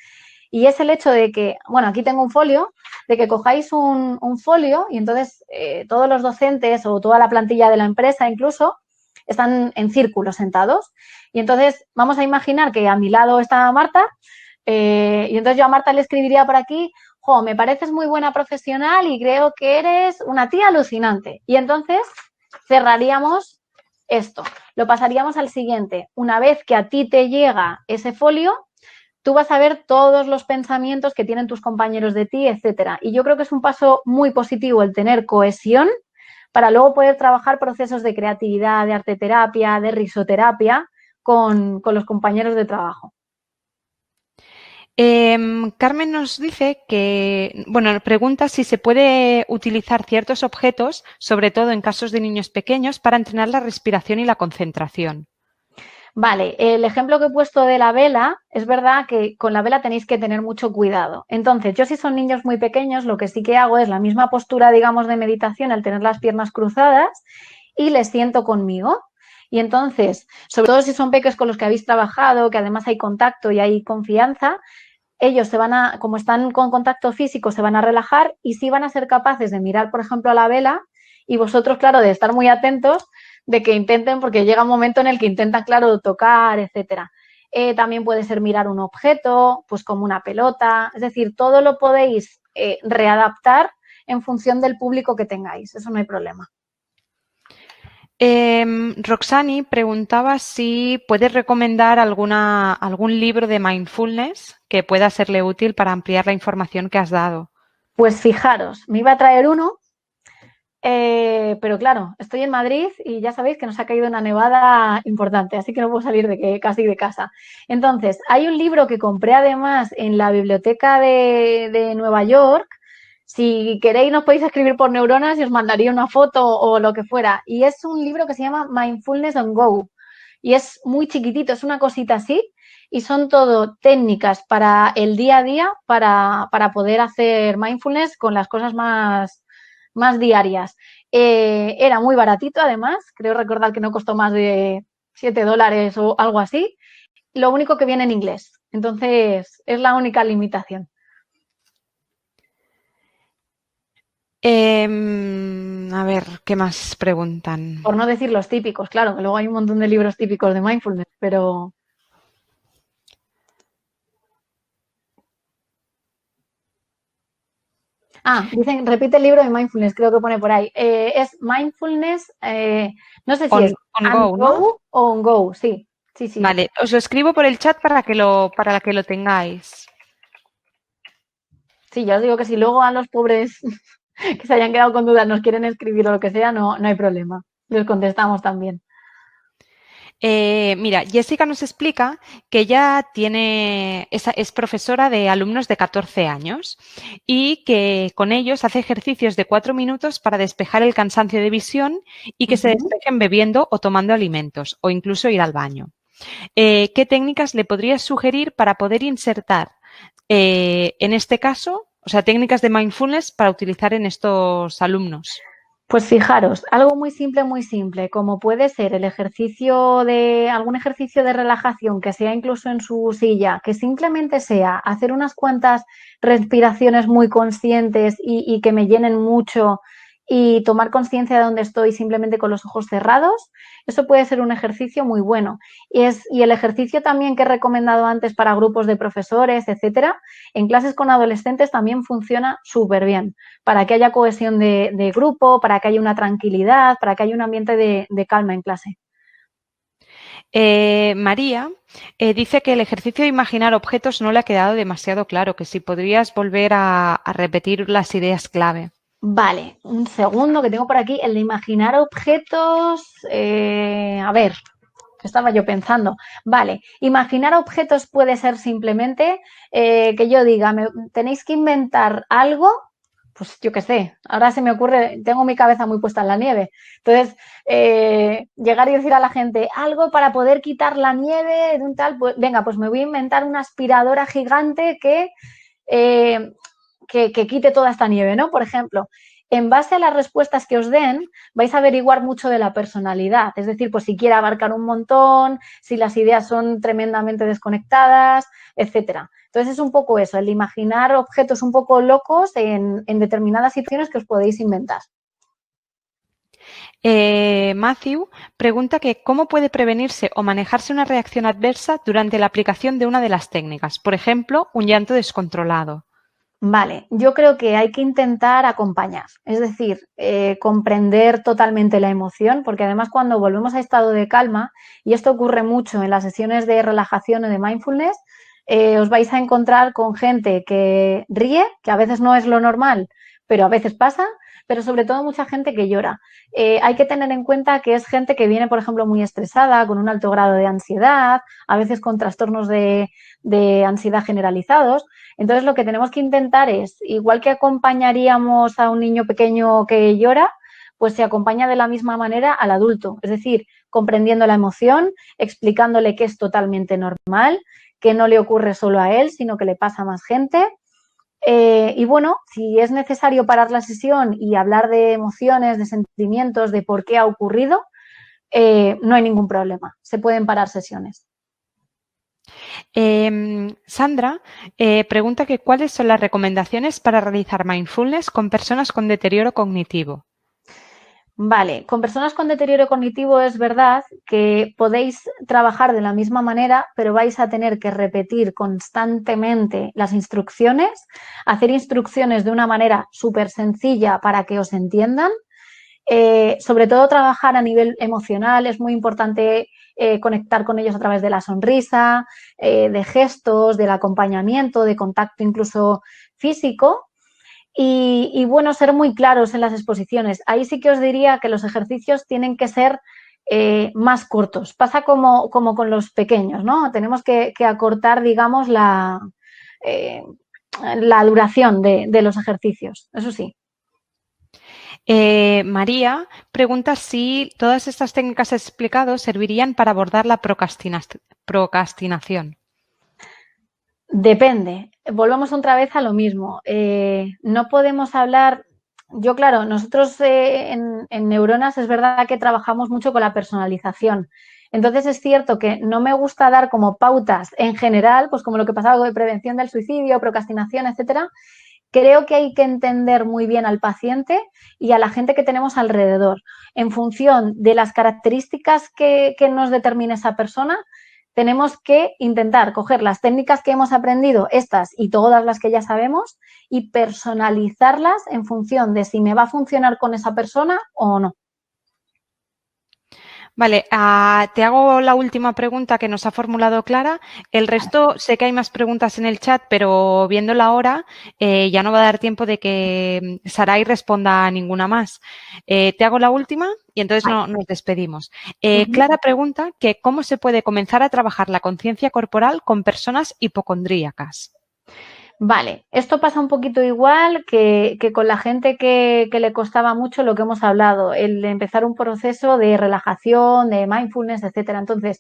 y es el hecho de que, bueno, aquí tengo un folio, de que cojáis un folio y entonces todos los docentes o toda la plantilla de la empresa incluso están en círculo sentados. Y entonces vamos a imaginar que a mi lado está Marta, y entonces yo a Marta le escribiría por aquí: jo, me pareces muy buena profesional y creo que eres una tía alucinante. Y entonces cerraríamos esto, lo pasaríamos al siguiente. Una vez que a ti te llega ese folio, tú vas a ver todos los pensamientos que tienen tus compañeros de ti, etcétera. Y yo creo que es un paso muy positivo el tener cohesión para luego poder trabajar procesos de creatividad, de arteterapia, de risoterapia con los compañeros de trabajo. Carmen nos dice que, bueno, pregunta si se puede utilizar ciertos objetos, sobre todo en casos de niños pequeños, para entrenar la respiración y la concentración. Vale, el ejemplo que he puesto de la vela, es verdad que con la vela tenéis que tener mucho cuidado. Entonces, yo si son niños muy pequeños, lo que sí que hago es la misma postura, digamos, de meditación, al tener las piernas cruzadas, y les siento conmigo. Y entonces, sobre todo si son peques con los que habéis trabajado, que además hay contacto y hay confianza, ellos como están con contacto físico, se van a relajar y sí van a ser capaces de mirar, por ejemplo, a la vela, y vosotros, claro, de estar muy atentos, de que intenten, porque llega un momento en el que intentan, claro, tocar, etcétera. También puede ser mirar un objeto, pues como una pelota, es decir, todo lo podéis readaptar en función del público que tengáis, eso no hay problema. Roxani preguntaba si puedes recomendar algún libro de mindfulness que pueda serle útil para ampliar la información que has dado. Pues fijaros, me iba a traer uno, pero claro, estoy en Madrid y ya sabéis que nos ha caído una nevada importante, así que no puedo salir casi de casa. Entonces, hay un libro que compré además en la biblioteca de Nueva York. Si queréis nos podéis escribir por neuronas y os mandaría una foto o lo que fuera. Y es un libro que se llama Mindfulness on Go. y es muy chiquitito, es una cosita así y son todo técnicas para el día a día para poder hacer mindfulness con las cosas más diarias. Era muy baratito además, creo recordar que no costó más de $7 o algo así. Lo único que viene en inglés, entonces es la única limitación. A ver, ¿qué más preguntan? Por no decir los típicos, claro, que luego hay un montón de libros típicos de mindfulness, pero... Dicen, repite el libro de mindfulness, creo que pone por ahí. Es mindfulness, no sé si es On Go, ¿no? o on go, sí. Vale, os lo escribo por el chat para que lo tengáis. Sí, ya os digo que si luego a los pobres que se hayan quedado con dudas nos quieren escribir o lo que sea, no hay problema. Les contestamos también. Mira, Jessica nos explica que ella es profesora de alumnos de 14 años y que con ellos hace ejercicios de 4 minutos para despejar el cansancio de visión y que se despejen bebiendo o tomando alimentos o incluso ir al baño. ¿Qué técnicas le podrías sugerir para poder insertar en este caso, o sea, técnicas de mindfulness para utilizar en estos alumnos? Pues fijaros, algo muy simple, como puede ser el ejercicio algún ejercicio de relajación que sea incluso en su silla, que simplemente sea hacer unas cuantas respiraciones muy conscientes y que me llenen mucho y tomar conciencia de dónde estoy simplemente con los ojos cerrados, eso puede ser un ejercicio muy bueno. Y el ejercicio también que he recomendado antes para grupos de profesores, etcétera, en clases con adolescentes también funciona súper bien, para que haya cohesión de grupo, para que haya una tranquilidad, para que haya un ambiente de calma en clase. María dice que el ejercicio de imaginar objetos no le ha quedado demasiado claro, que si podrías volver a repetir las ideas clave. Vale, un segundo que tengo por aquí, el de imaginar objetos. A ver, ¿qué estaba yo pensando? Vale, imaginar objetos puede ser simplemente que yo diga, tenéis que inventar algo, pues yo qué sé, ahora se me ocurre, tengo mi cabeza muy puesta en la nieve. Entonces, llegar y decir a la gente algo para poder quitar la nieve de un tal, pues venga, pues me voy a inventar una aspiradora gigante que quite toda esta nieve, ¿no? Por ejemplo, en base a las respuestas que os den, vais a averiguar mucho de la personalidad. Es decir, pues si quiere abarcar un montón, si las ideas son tremendamente desconectadas, etcétera. Entonces es un poco eso, el imaginar objetos un poco locos en determinadas situaciones que os podéis inventar. Matthew pregunta que cómo puede prevenirse o manejarse una reacción adversa durante la aplicación de una de las técnicas, por ejemplo, un llanto descontrolado. Vale, yo creo que hay que intentar acompañar, es decir, comprender totalmente la emoción, porque además cuando volvemos a estado de calma, y esto ocurre mucho en las sesiones de relajación o de mindfulness, os vais a encontrar con gente que ríe, que a veces no es lo normal, pero a veces pasa, pero sobre todo mucha gente que llora. Hay que tener en cuenta que es gente que viene, por ejemplo, muy estresada, con un alto grado de ansiedad, a veces con trastornos de ansiedad generalizados. Entonces, lo que tenemos que intentar es, igual que acompañaríamos a un niño pequeño que llora, pues se acompaña de la misma manera al adulto, es decir, comprendiendo la emoción, explicándole que es totalmente normal, que no le ocurre solo a él, sino que le pasa a más gente. Y bueno, si es necesario parar la sesión y hablar de emociones, de sentimientos, de por qué ha ocurrido, no hay ningún problema. Se pueden parar sesiones. Sandra pregunta que cuáles son las recomendaciones para realizar mindfulness con personas con deterioro cognitivo. Vale, con personas con deterioro cognitivo es verdad que podéis trabajar de la misma manera, pero vais a tener que repetir constantemente las instrucciones, hacer instrucciones de una manera súper sencilla para que os entiendan. Sobre todo trabajar a nivel emocional, es muy importante conectar con ellos a través de la sonrisa, de gestos, del acompañamiento, de contacto incluso físico. Y bueno, ser muy claros en las exposiciones. Ahí sí que os diría que los ejercicios tienen que ser más cortos. Pasa como con los pequeños, ¿no? Tenemos que acortar, digamos, la duración de los ejercicios. Eso sí. María pregunta si todas estas técnicas explicadas servirían para abordar la procrastinación. Depende. Volvamos otra vez a lo mismo. No podemos hablar. Yo, claro, nosotros en Neuronas es verdad que trabajamos mucho con la personalización. Entonces es cierto que no me gusta dar como pautas en general, pues como lo que pasaba con prevención del suicidio, procrastinación, etcétera. Creo que hay que entender muy bien al paciente y a la gente que tenemos alrededor. En función de las características que nos determine esa persona, tenemos que intentar coger las técnicas que hemos aprendido, estas y todas las que ya sabemos, y personalizarlas en función de si me va a funcionar con esa persona o no. Vale, te hago la última pregunta que nos ha formulado Clara. El resto, sé que hay más preguntas en el chat, pero viendo la hora ya no va a dar tiempo de que Saray responda a ninguna más. Te hago la última y entonces nos despedimos. Clara pregunta que ¿cómo se puede comenzar a trabajar la conciencia corporal con personas hipocondríacas? Vale, esto pasa un poquito igual que con la gente que le costaba mucho lo que hemos hablado, el empezar un proceso de relajación, de mindfulness, etcétera. Entonces,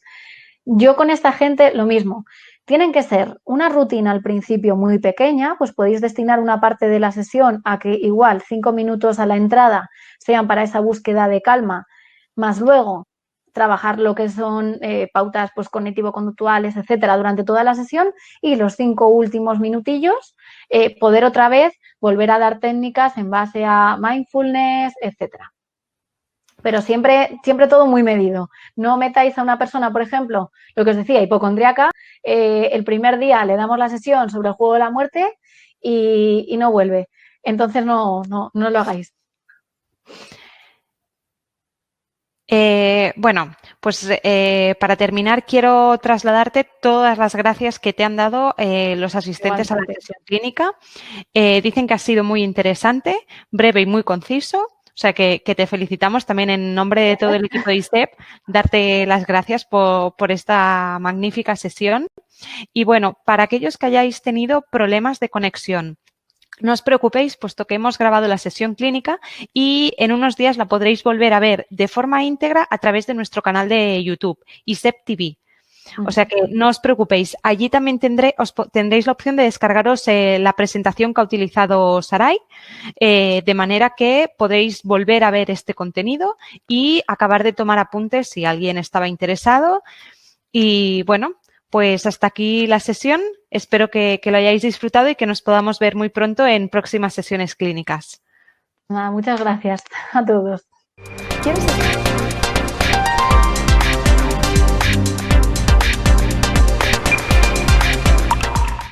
yo con esta gente lo mismo. Tienen que ser una rutina al principio muy pequeña, pues podéis destinar una parte de la sesión a que igual 5 minutos a la entrada sean para esa búsqueda de calma, más luego trabajar lo que son pautas pues, cognitivo-conductuales, etcétera, durante toda la sesión y los 5 últimos minutillos poder otra vez volver a dar técnicas en base a mindfulness, etcétera. Pero siempre todo muy medido. No metáis a una persona, por ejemplo, lo que os decía, hipocondríaca, el primer día le damos la sesión sobre el juego de la muerte y no vuelve. Entonces no lo hagáis. Bueno, pues para terminar quiero trasladarte todas las gracias que te han dado los asistentes a la sesión clínica. Dicen que ha sido muy interesante, breve y muy conciso. O sea, que te felicitamos también en nombre de todo el equipo de ISEP, darte las gracias por esta magnífica sesión. Y bueno, para aquellos que hayáis tenido problemas de conexión, no os preocupéis, puesto que hemos grabado la sesión clínica y en unos días la podréis volver a ver de forma íntegra a través de nuestro canal de YouTube, ISEP TV. O sea que no os preocupéis. Allí también tendréis la opción de descargaros la presentación que ha utilizado Saray, de manera que podéis volver a ver este contenido y acabar de tomar apuntes si alguien estaba interesado. Y bueno, pues hasta aquí la sesión. Espero que lo hayáis disfrutado y que nos podamos ver muy pronto en próximas sesiones clínicas. Muchas gracias a todos.